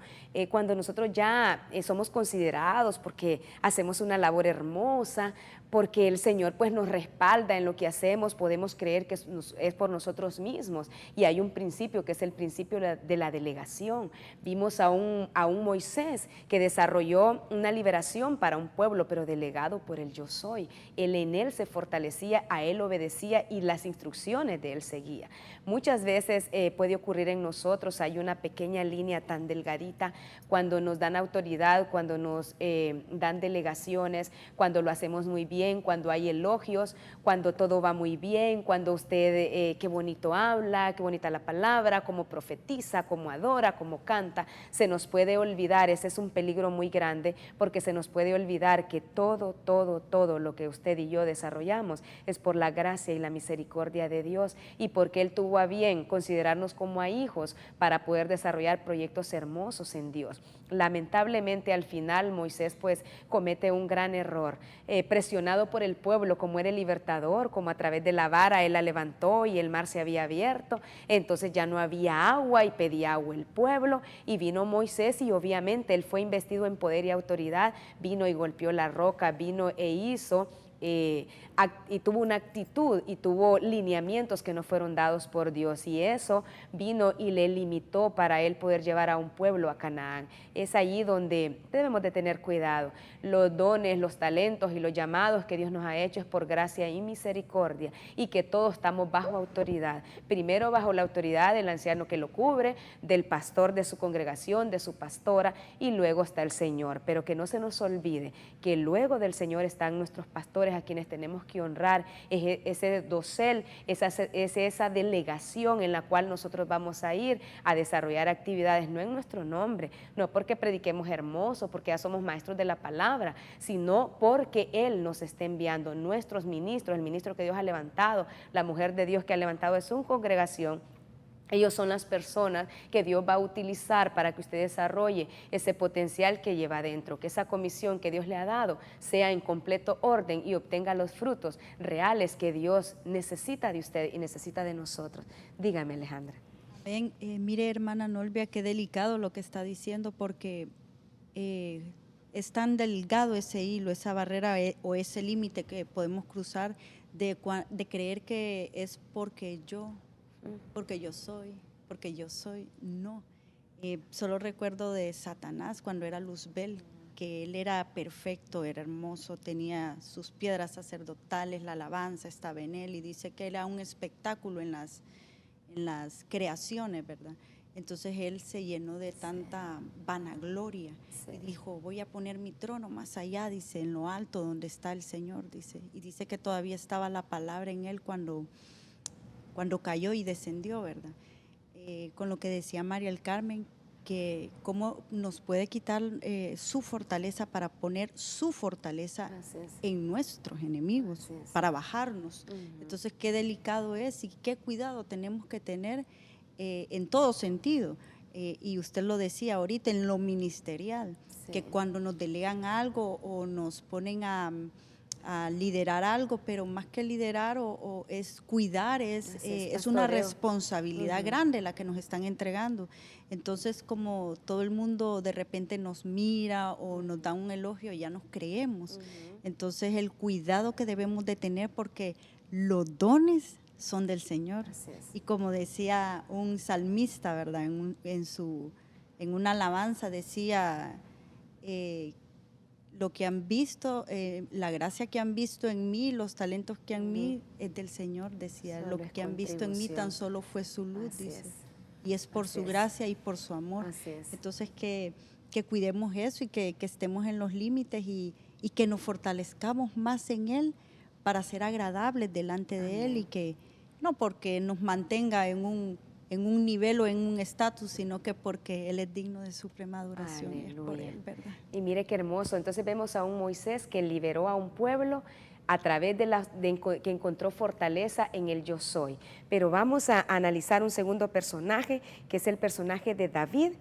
cuando nosotros ya somos considerados porque hacemos una labor hermosa, porque el Señor pues nos respalda en lo que hacemos, podemos creer que es por nosotros mismos. Y hay un principio que es el principio de la delegación. Vimos a un Moisés que desarrolló una liberación para un pueblo, pero delegado por el yo soy. Él en él se fortalecía, a él obedecía y las instrucciones de él seguía. Muchas veces puede ocurrir en nosotros, hay una pequeña línea tan delgadita cuando nos dan autoridad, cuando nos dan delegaciones, cuando lo hacemos muy bien, cuando hay elogios, cuando todo va muy bien, cuando usted qué bonito habla, qué bonita la palabra, cómo profetiza, cómo adora, cómo canta. Se nos puede olvidar, ese es un peligro muy grande, porque se nos puede olvidar que todo lo que usted y yo desarrollamos es por la gracia y la misericordia de Dios, y porque Él tuvo a bien considerarnos como a hijos para poder desarrollar proyectos hermosos en Dios. Lamentablemente al final Moisés pues comete un gran error, presionado por el pueblo, como era el libertador, como a través de la vara él la levantó y el mar se había abierto, entonces ya no había agua y pedía agua el pueblo, y vino Moisés y obviamente él fue investido en poder y autoridad, vino y golpeó la roca, vino e hizo y tuvo una actitud y tuvo lineamientos que no fueron dados por Dios, y eso vino y le limitó para él poder llevar a un pueblo a Canaán. Es allí donde debemos de tener cuidado. Los dones, los talentos y los llamados que Dios nos ha hecho es por gracia y misericordia, y que todos estamos bajo autoridad, primero bajo la autoridad del anciano que lo cubre, del pastor de su congregación, de su pastora, y luego está el Señor. Pero que no se nos olvide que luego del Señor están nuestros pastores, a quienes tenemos que honrar, ese dosel, esa delegación en la cual nosotros vamos a ir a desarrollar actividades, no en nuestro nombre, no porque prediquemos hermoso, porque ya somos maestros de la palabra, sino porque Él nos está enviando, nuestros ministros, el ministro que Dios ha levantado, la mujer de Dios que ha levantado de su congregación. Ellos son las personas que Dios va a utilizar para que usted desarrolle ese potencial que lleva adentro, que esa comisión que Dios le ha dado sea en completo orden y obtenga los frutos reales que Dios necesita de usted y necesita de nosotros. Dígame, Alejandra. Ven, mire, hermana Nolvia, qué delicado lo que está diciendo, porque es tan delgado ese hilo, esa barrera o ese límite que podemos cruzar de creer que es porque yo soy, no. Solo recuerdo de Satanás cuando era Luzbel, que él era perfecto, era hermoso, tenía sus piedras sacerdotales, la alabanza estaba en él, y dice que era un espectáculo en las creaciones, ¿verdad? Entonces él se llenó de tanta vanagloria y dijo, voy a poner mi trono más allá, dice, en lo alto donde está el Señor, dice. Y dice que todavía estaba la palabra en él cuando cayó y descendió, ¿verdad? Con lo que decía María del Carmen, que cómo nos puede quitar su fortaleza para poner su fortaleza en nuestros enemigos, para bajarnos. Entonces, qué delicado es y qué cuidado tenemos que tener en todo sentido. Y usted lo decía ahorita, en lo ministerial, que cuando nos delegan algo o nos ponen a liderar algo, pero más que liderar o es cuidar, es una responsabilidad grande la que nos están entregando. Entonces, como todo el mundo de repente nos mira o nos da un elogio, ya nos creemos. Entonces, el cuidado que debemos de tener, porque los dones son del Señor. Y como decía un salmista, ¿verdad? En una alabanza decía lo que han visto, la gracia que han visto en mí, los talentos que han en mí, es del Señor, decía. Lo que han visto en mí tan solo fue su luz, dice. Y es por su gracia y por su amor. Entonces, que cuidemos eso y que estemos en los límites y que nos fortalezcamos más en Él para ser agradables delante de Él, y que no porque nos mantenga en un nivel o en un estatus, sino que porque Él es digno de suprema adoración. Es por Él, ¿verdad? Y mire qué hermoso. Entonces vemos a un Moisés que liberó a un pueblo a través de que encontró fortaleza en el yo soy. Pero vamos a analizar un segundo personaje, que es el personaje de David.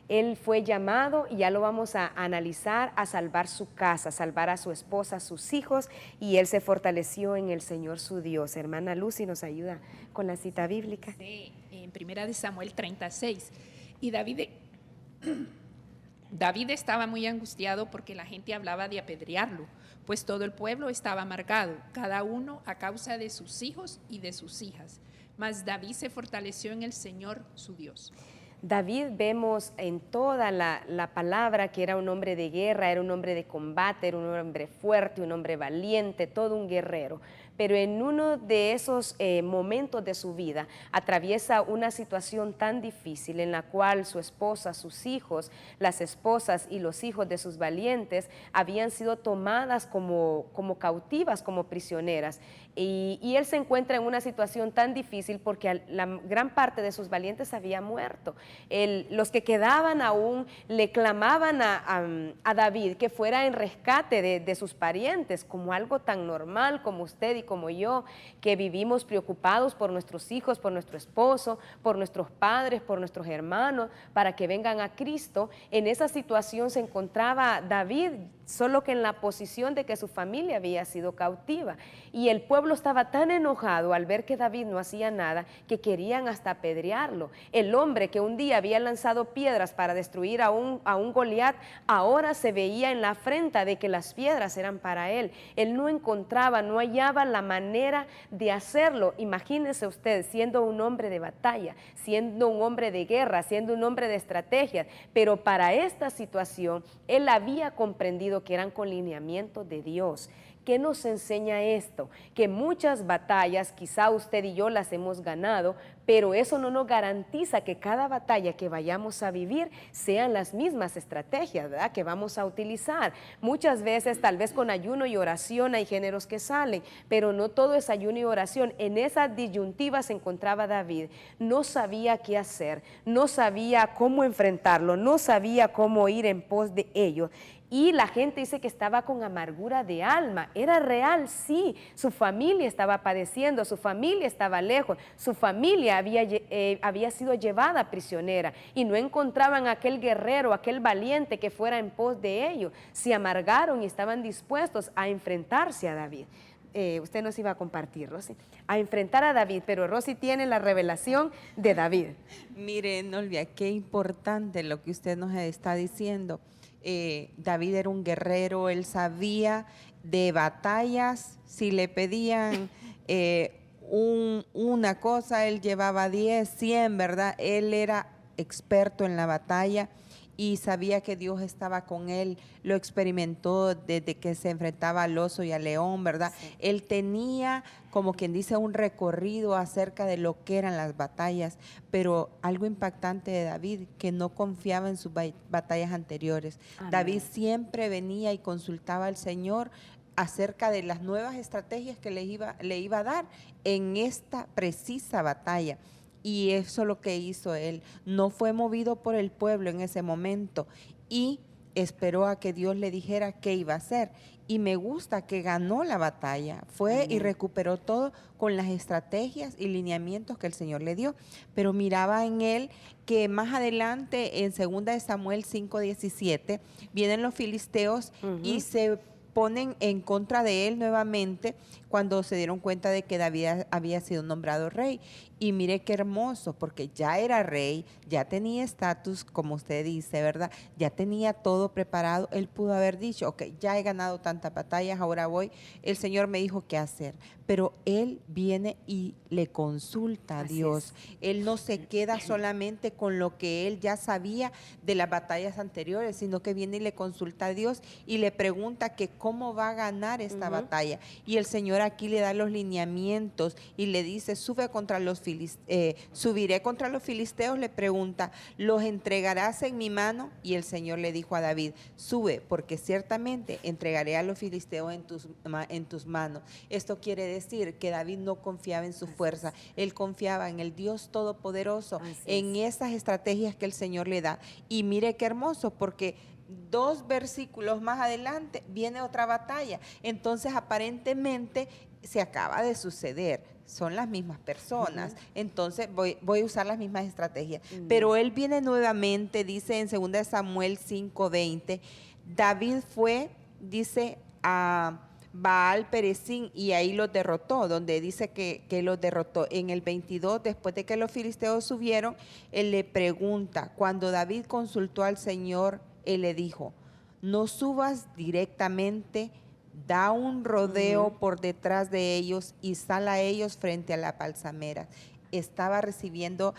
Él fue llamado, y ya lo vamos a analizar, a salvar su casa, a salvar a su esposa, a sus hijos, y él se fortaleció en el Señor su Dios. Hermana Lucy nos ayuda con la cita bíblica. Sí, en 1 Samuel 36. Y David estaba muy angustiado porque la gente hablaba de apedrearlo, pues todo el pueblo estaba amargado, cada uno a causa de sus hijos y de sus hijas. Mas David se fortaleció en el Señor su Dios. David vemos en toda la palabra que era un hombre de guerra, era un hombre de combate, era un hombre fuerte, un hombre valiente, todo un guerrero. Pero en uno de esos momentos de su vida atraviesa una situación tan difícil en la cual su esposa, sus hijos, las esposas y los hijos de sus valientes habían sido tomadas como cautivas, como prisioneras. Y él se encuentra en una situación tan difícil porque la gran parte de sus valientes había muerto. Los que quedaban aún le clamaban a David que fuera en rescate de sus parientes, como algo tan normal como usted y como yo, que vivimos preocupados por nuestros hijos, por nuestro esposo, por nuestros padres, por nuestros hermanos, para que vengan a Cristo. En esa situación se encontraba David, solo que en la posición de que su familia había sido cautiva. Y el pueblo estaba tan enojado al ver que David no hacía nada, que querían hasta apedrearlo. El hombre que un día había lanzado piedras para destruir a un Goliat, ahora se veía en la afrenta de que las piedras eran para él. Él no encontraba, no hallaba la manera de hacerlo. Imagínese usted, siendo un hombre de batalla, siendo un hombre de guerra, siendo un hombre de estrategias, pero para esta situación él había comprendido que eran con lineamientos de Dios. ¿Qué nos enseña esto? Que muchas batallas, quizá usted y yo las hemos ganado, pero eso no nos garantiza que cada batalla que vayamos a vivir sean las mismas estrategias, ¿verdad?, que vamos a utilizar. Muchas veces, tal vez con ayuno y oración hay géneros que salen, pero no todo es ayuno y oración. En esa disyuntiva se encontraba David. No sabía qué hacer, no sabía cómo enfrentarlo, no sabía cómo ir en pos de ellos. Y la gente dice que estaba con amargura de alma. Era real, sí. Su familia estaba padeciendo, su familia estaba lejos, su familia había sido llevada prisionera y no encontraban aquel guerrero, aquel valiente que fuera en pos de ellos. Se amargaron y estaban dispuestos a enfrentarse a David. Usted nos iba a compartir, Rosy, a enfrentar a David, pero Rosy tiene la revelación de David. Mire, Nolvia, qué importante lo que usted nos está diciendo. David era un guerrero, él sabía de batallas. Si le pedían una cosa, él llevaba 10, 100, ¿verdad? Él era experto en la batalla y sabía que Dios estaba con él, lo experimentó desde que se enfrentaba al oso y al león, ¿verdad? Sí. Él tenía, como quien dice, un recorrido acerca de lo que eran las batallas, pero algo impactante de David, que no confiaba en sus batallas anteriores. Amén. David siempre venía y consultaba al Señor acerca de las nuevas estrategias que le iba a dar en esta precisa batalla. Y eso es lo que hizo él. No fue movido por el pueblo en ese momento y esperó a que Dios le dijera qué iba a hacer. Y me gusta que ganó la batalla. Fue y recuperó todo con las estrategias y lineamientos que el Señor le dio. Pero miraba en él que más adelante, en 2 Samuel 5:17, vienen los filisteos y se ponen en contra de él nuevamente cuando se dieron cuenta de que David había sido nombrado rey. Y mire qué hermoso, porque ya era rey, ya tenía estatus, como usted dice, ¿verdad? Ya tenía todo preparado. Él pudo haber dicho, ok, ya he ganado tantas batallas, ahora voy. El Señor me dijo qué hacer. Pero él viene y le consulta a Dios. Él no se queda solamente con lo que él ya sabía de las batallas anteriores, sino que viene y le consulta a Dios y le pregunta que cómo va a ganar esta batalla. Y el Señor aquí le da los lineamientos y le dice, subiré contra los filisteos, le pregunta, ¿los entregarás en mi mano? Y el Señor le dijo a David, sube, porque ciertamente entregaré a los filisteos en tus manos. Esto quiere decir que David no confiaba en su fuerza, él confiaba en el Dios Todopoderoso, en esas estrategias que el Señor le da. Y mire qué hermoso, porque 2 versículos más adelante viene otra batalla. Entonces, aparentemente, se acaba de suceder. Son las mismas personas. Entonces, voy a usar las mismas estrategias. Pero él viene nuevamente, dice en 2 Samuel 5:20, David fue, dice, a Baal Peresín y ahí los derrotó, donde dice que los derrotó. En el 22, después de que los filisteos subieron, él le pregunta, cuando David consultó al Señor, él le dijo, no subas directamente, da un rodeo por detrás de ellos y sal a ellos frente a la palsamera. Estaba recibiendo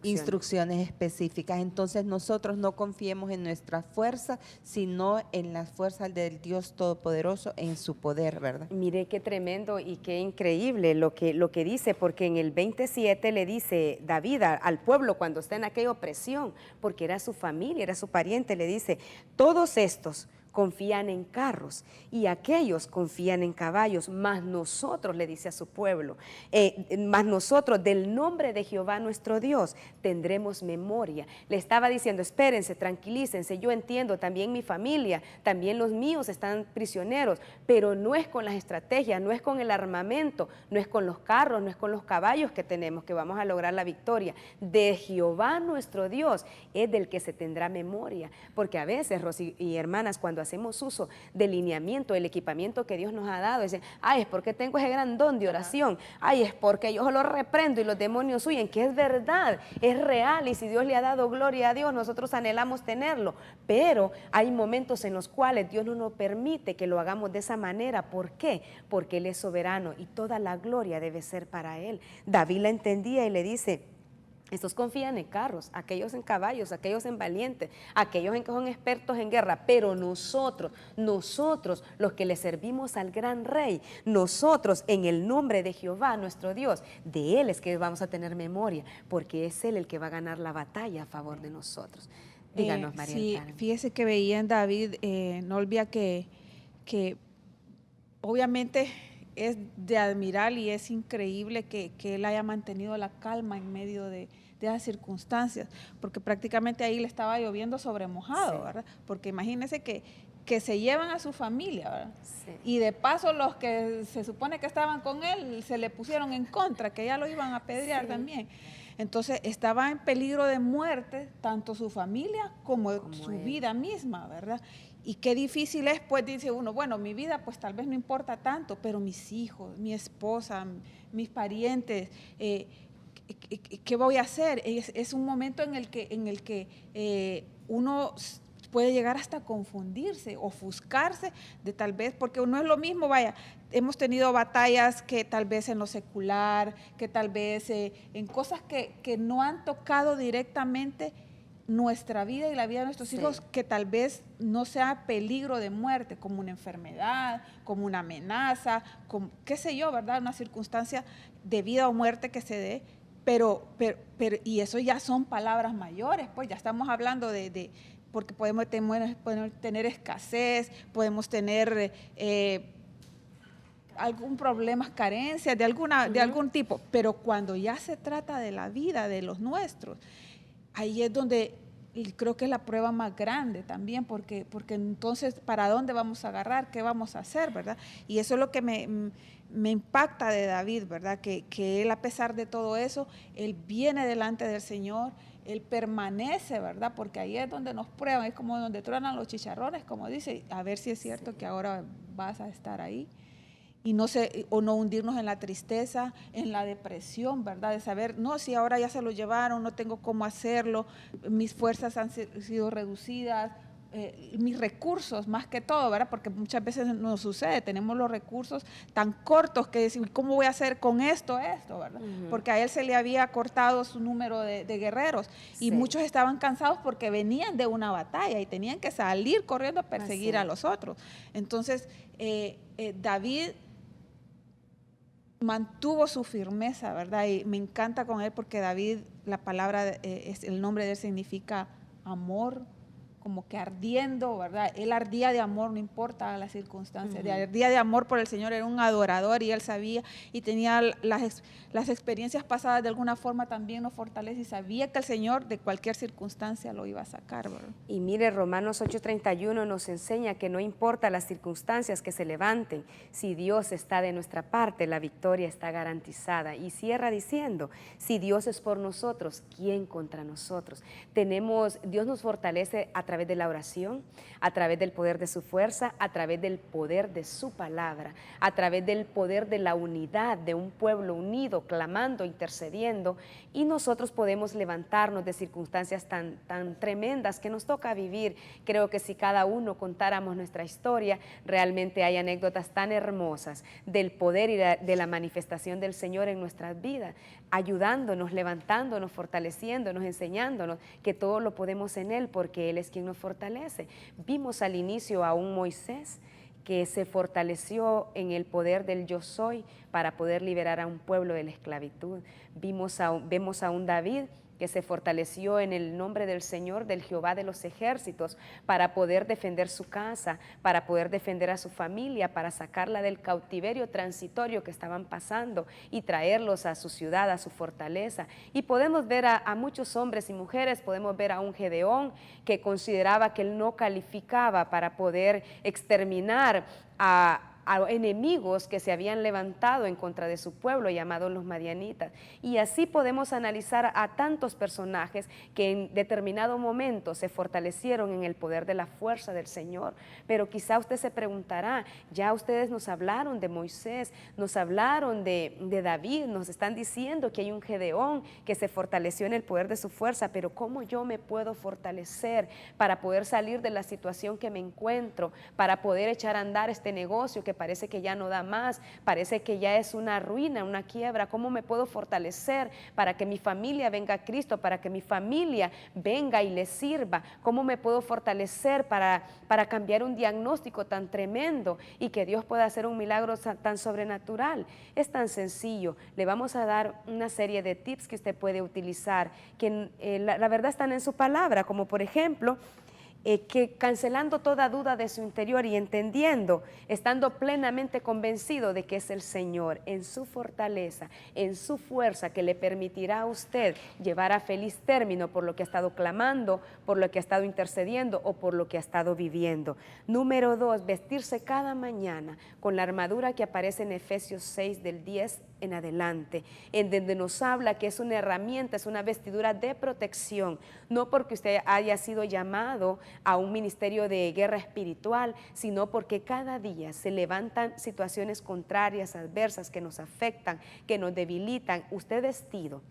instrucciones específicas. Entonces nosotros no confiemos en nuestra fuerza, sino en las fuerzas del Dios Todopoderoso, en su poder, ¿verdad? Mire qué tremendo y qué increíble lo que dice, porque en el 27 le dice David al pueblo cuando está en aquella opresión, porque era su familia, era su pariente, le dice, todos estos confían en carros y aquellos confían en caballos, mas nosotros, le dice a su pueblo, mas nosotros del nombre de Jehová nuestro Dios tendremos memoria. Le estaba diciendo, espérense, tranquilícense, yo entiendo, también mi familia, también los míos están prisioneros, pero no es con las estrategias, no es con el armamento, no es con los carros, no es con los caballos que tenemos que vamos a lograr la victoria. De Jehová nuestro Dios es del que se tendrá memoria, porque a veces, Rosy y hermanas, cuando hacemos uso del lineamiento, del equipamiento que Dios nos ha dado, dicen, ay, es porque tengo ese gran don de oración, ay, es porque yo lo reprendo y los demonios huyen, que es verdad, es real, y si Dios le ha dado gloria a Dios, nosotros anhelamos tenerlo, pero hay momentos en los cuales Dios no nos permite que lo hagamos de esa manera. ¿Por qué? Porque Él es soberano y toda la gloria debe ser para Él. David la entendía y le dice, estos confían en carros, aquellos en caballos, aquellos en valientes, aquellos en que son expertos en guerra, pero nosotros los que le servimos al gran rey, nosotros en el nombre de Jehová nuestro Dios, de Él es que vamos a tener memoria, porque es Él el que va a ganar la batalla a favor de nosotros. Díganos, María. Sí, fíjese que veía en David, no olvida que obviamente es de admirar y es increíble que él haya mantenido la calma en medio de esas circunstancias, porque prácticamente ahí le estaba lloviendo sobre mojado, sí, ¿verdad? Porque imagínense que se llevan a su familia, ¿verdad? Sí. Y de paso los que se supone que estaban con él se le pusieron en contra, que ya lo iban a apedrear, sí, también. Entonces estaba en peligro de muerte tanto su familia como su vida misma, ¿verdad? Y qué difícil es, pues dice uno, bueno, mi vida pues tal vez no importa tanto, pero mis hijos, mi esposa, mis parientes, ¿qué voy a hacer? Es un momento en el que uno puede llegar hasta confundirse, ofuscarse de tal vez, porque no es lo mismo, vaya, hemos tenido batallas que tal vez en lo secular, que tal vez en cosas que no han tocado directamente nuestra vida y la vida de nuestros hijos, que tal vez no sea peligro de muerte, como una enfermedad, como una amenaza, como, qué sé yo, ¿verdad? Una circunstancia de vida o muerte que se dé, pero y eso ya son palabras mayores, pues ya estamos hablando porque podemos tener escasez, podemos tener algún problema, carencias de algún tipo, pero cuando ya se trata de la vida de los nuestros, ahí es donde creo que es la prueba más grande también, porque entonces, ¿para dónde vamos a agarrar? ¿Qué vamos a hacer, verdad? Y eso es lo que me impacta de David, ¿verdad? Que él, a pesar de todo eso, él viene delante del Señor, él permanece, ¿verdad? Porque ahí es donde nos prueban, es como donde truenan los chicharrones, como dice, a ver si es cierto que ahora vas a estar ahí. Y no hundirnos en la tristeza, en la depresión, ¿verdad? De saber, no, si ahora ya se lo llevaron, no tengo cómo hacerlo, mis fuerzas han sido reducidas, mis recursos más que todo, ¿verdad? Porque muchas veces nos sucede, tenemos los recursos tan cortos que decimos, ¿cómo voy a hacer con esto, ¿verdad? Porque a él se le había cortado su número de guerreros y muchos estaban cansados porque venían de una batalla y tenían que salir corriendo a perseguir a los otros. Entonces, David mantuvo su firmeza, ¿verdad? Y me encanta con él porque David, la palabra, el nombre de él significa amor, como que ardiendo, ¿verdad? Él ardía de amor, no importa las circunstancias, ardía de amor por el Señor, era un adorador y él sabía y tenía las experiencias pasadas de alguna forma también nos fortalece y sabía que el Señor de cualquier circunstancia lo iba a sacar, ¿verdad? Y mire, Romanos 8:31 nos enseña que no importa las circunstancias que se levanten, si Dios está de nuestra parte, la victoria está garantizada. Y cierra diciendo, si Dios es por nosotros, ¿quién contra nosotros? Dios nos fortalece a través de la oración, a través del poder de su fuerza, a través del poder de su palabra, a través del poder de la unidad de un pueblo unido, clamando, intercediendo, y nosotros podemos levantarnos de circunstancias tan tremendas que nos toca vivir. Creo que si cada uno contáramos nuestra historia, realmente hay anécdotas tan hermosas del poder y de la manifestación del Señor en nuestras vidas, ayudándonos, levantándonos, fortaleciéndonos, enseñándonos que todo lo podemos en Él porque Él es quien nos fortalece. Vimos al inicio a un Moisés que se fortaleció en el poder del yo soy para poder liberar a un pueblo de la esclavitud. Vemos a un David que se fortaleció en el nombre del Señor, del Jehová de los ejércitos, para poder defender su casa, para poder defender a su familia, para sacarla del cautiverio transitorio que estaban pasando y traerlos a su ciudad, a su fortaleza. Y podemos ver a muchos hombres y mujeres, podemos ver a un Gedeón que consideraba que él no calificaba para poder exterminar a enemigos que se habían levantado en contra de su pueblo, llamados los madianitas. Y así podemos analizar a tantos personajes que en determinado momento se fortalecieron en el poder de la fuerza del Señor. Pero quizá usted se preguntará, ya ustedes nos hablaron de Moisés, nos hablaron de David, nos están diciendo que hay un Gedeón que se fortaleció en el poder de su fuerza, pero ¿cómo yo me puedo fortalecer para poder salir de la situación que me encuentro, para poder echar a andar este negocio que parece que ya no da más, parece que ya es una ruina, una quiebra? ¿Cómo me puedo fortalecer para que mi familia venga a Cristo, para que mi familia venga y le sirva? ¿Cómo me puedo fortalecer para cambiar un diagnóstico tan tremendo y que Dios pueda hacer un milagro tan sobrenatural? Es tan sencillo. Le vamos a dar una serie de tips que usted puede utilizar, que la verdad están en su palabra, como por ejemplo, que cancelando toda duda de su interior y entendiendo, estando plenamente convencido de que es el Señor en su fortaleza, en su fuerza, que le permitirá a usted llevar a feliz término por lo que ha estado clamando, por lo que ha estado intercediendo o por lo que ha estado viviendo. Número 2, vestirse cada mañana con la armadura que aparece en Efesios 6 del 10 en adelante, en donde nos habla que es una herramienta, es una vestidura de protección, no porque usted haya sido llamado a un ministerio de guerra espiritual, sino porque cada día se levantan situaciones contrarias, adversas, que nos afectan, que nos debilitan. Usted vestido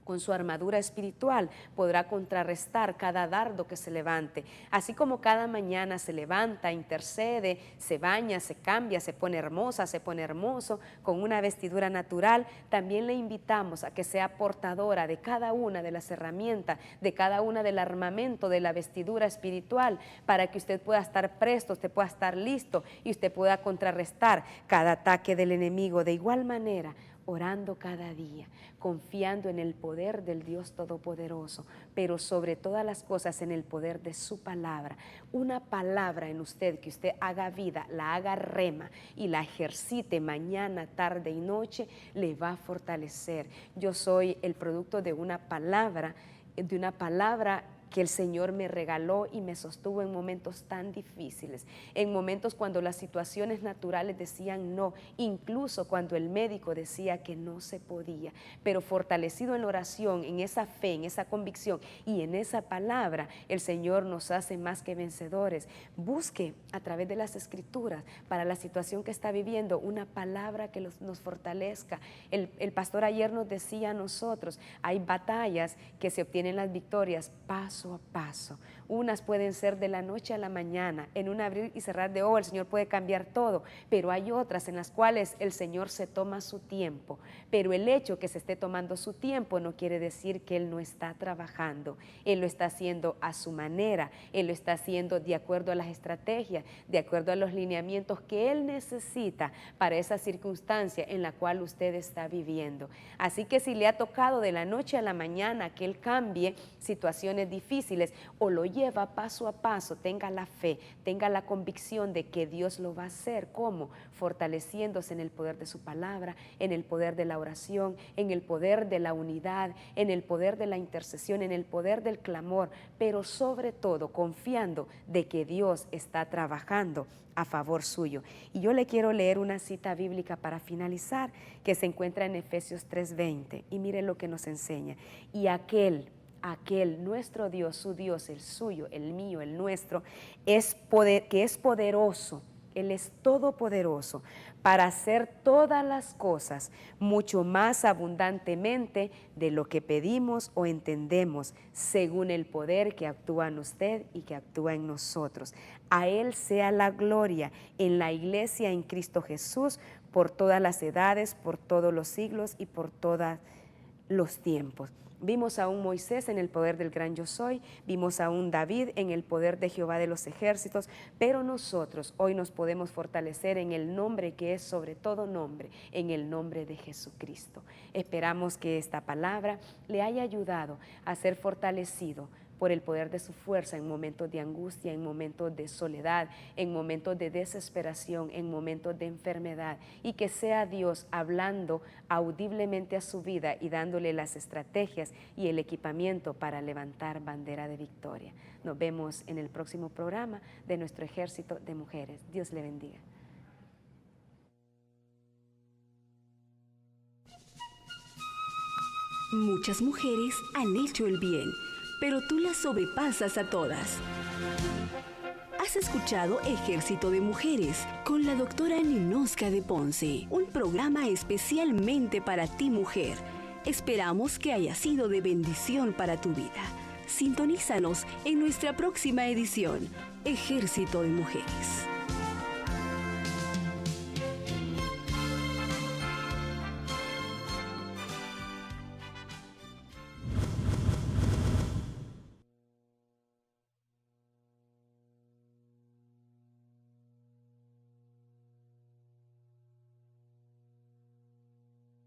con su armadura espiritual podrá contrarrestar cada dardo que se levante. Así como cada mañana se levanta, intercede, se baña, se cambia, se pone hermosa, se pone hermoso con una vestidura natural, también le invitamos a que sea portadora de cada una de las herramientas, de cada una del armamento de la vestidura espiritual, para que usted pueda estar presto, usted pueda estar listo y usted pueda contrarrestar cada ataque del enemigo. De igual manera, orando cada día, confiando en el poder del Dios Todopoderoso, pero sobre todas las cosas en el poder de su palabra. Una palabra en usted que usted haga vida, la haga rema y la ejercite mañana, tarde y noche, le va a fortalecer. Yo soy el producto de una palabra que el Señor me regaló y me sostuvo en momentos tan difíciles, en momentos cuando las situaciones naturales decían no, incluso cuando el médico decía que no se podía, pero fortalecido en la oración, en esa fe, en esa convicción y en esa palabra, el Señor nos hace más que vencedores. Busque a través de las Escrituras para la situación que está viviendo una palabra que nos fortalezca. El pastor ayer nos decía a nosotros, hay batallas que se obtienen las victorias paso a paso. Unas pueden ser de la noche a la mañana, en un abrir y cerrar de ojos el Señor puede cambiar todo, pero hay otras en las cuales el Señor se toma su tiempo. Pero el hecho que se esté tomando su tiempo no quiere decir que Él no está trabajando. Él lo está haciendo a su manera, Él lo está haciendo de acuerdo a las estrategias, de acuerdo a los lineamientos que Él necesita para esa circunstancia en la cual usted está viviendo. Así que si le ha tocado de la noche a la mañana que Él cambie situaciones difíciles, difíciles o lo lleva paso a paso, tenga la fe, tenga la convicción de que Dios lo va a hacer. ¿Cómo? Fortaleciéndose en el poder de su palabra, en el poder de la oración, en el poder de la unidad, en el poder de la intercesión, en el poder del clamor, pero sobre todo confiando de que Dios está trabajando a favor suyo. Y yo le quiero leer una cita bíblica para finalizar, que se encuentra en Efesios 3:20, y mire lo que nos enseña. Y aquel, nuestro Dios, su Dios, el suyo, el mío, el nuestro, que es poderoso, Él es todopoderoso para hacer todas las cosas mucho más abundantemente de lo que pedimos o entendemos, según el poder que actúa en usted y que actúa en nosotros. A Él sea la gloria en la iglesia en Cristo Jesús por todas las edades, por todos los siglos y por todos los tiempos. Vimos a un Moisés en el poder del gran yo soy, vimos a un David en el poder de Jehová de los ejércitos, pero nosotros hoy nos podemos fortalecer en el nombre que es sobre todo nombre, en el nombre de Jesucristo. Esperamos que esta palabra le haya ayudado a ser fortalecido por el poder de su fuerza en momentos de angustia, en momentos de soledad, en momentos de desesperación, en momentos de enfermedad, y que sea Dios hablando audiblemente a su vida y dándole las estrategias y el equipamiento para levantar bandera de victoria. Nos vemos en el próximo programa de nuestro Ejército de Mujeres. Dios le bendiga. Muchas mujeres han hecho el bien, pero tú las sobrepasas a todas. Has escuchado Ejército de Mujeres con la doctora Ninosca de Ponce, un programa especialmente para ti, mujer. Esperamos que haya sido de bendición para tu vida. Sintonízanos en nuestra próxima edición, Ejército de Mujeres.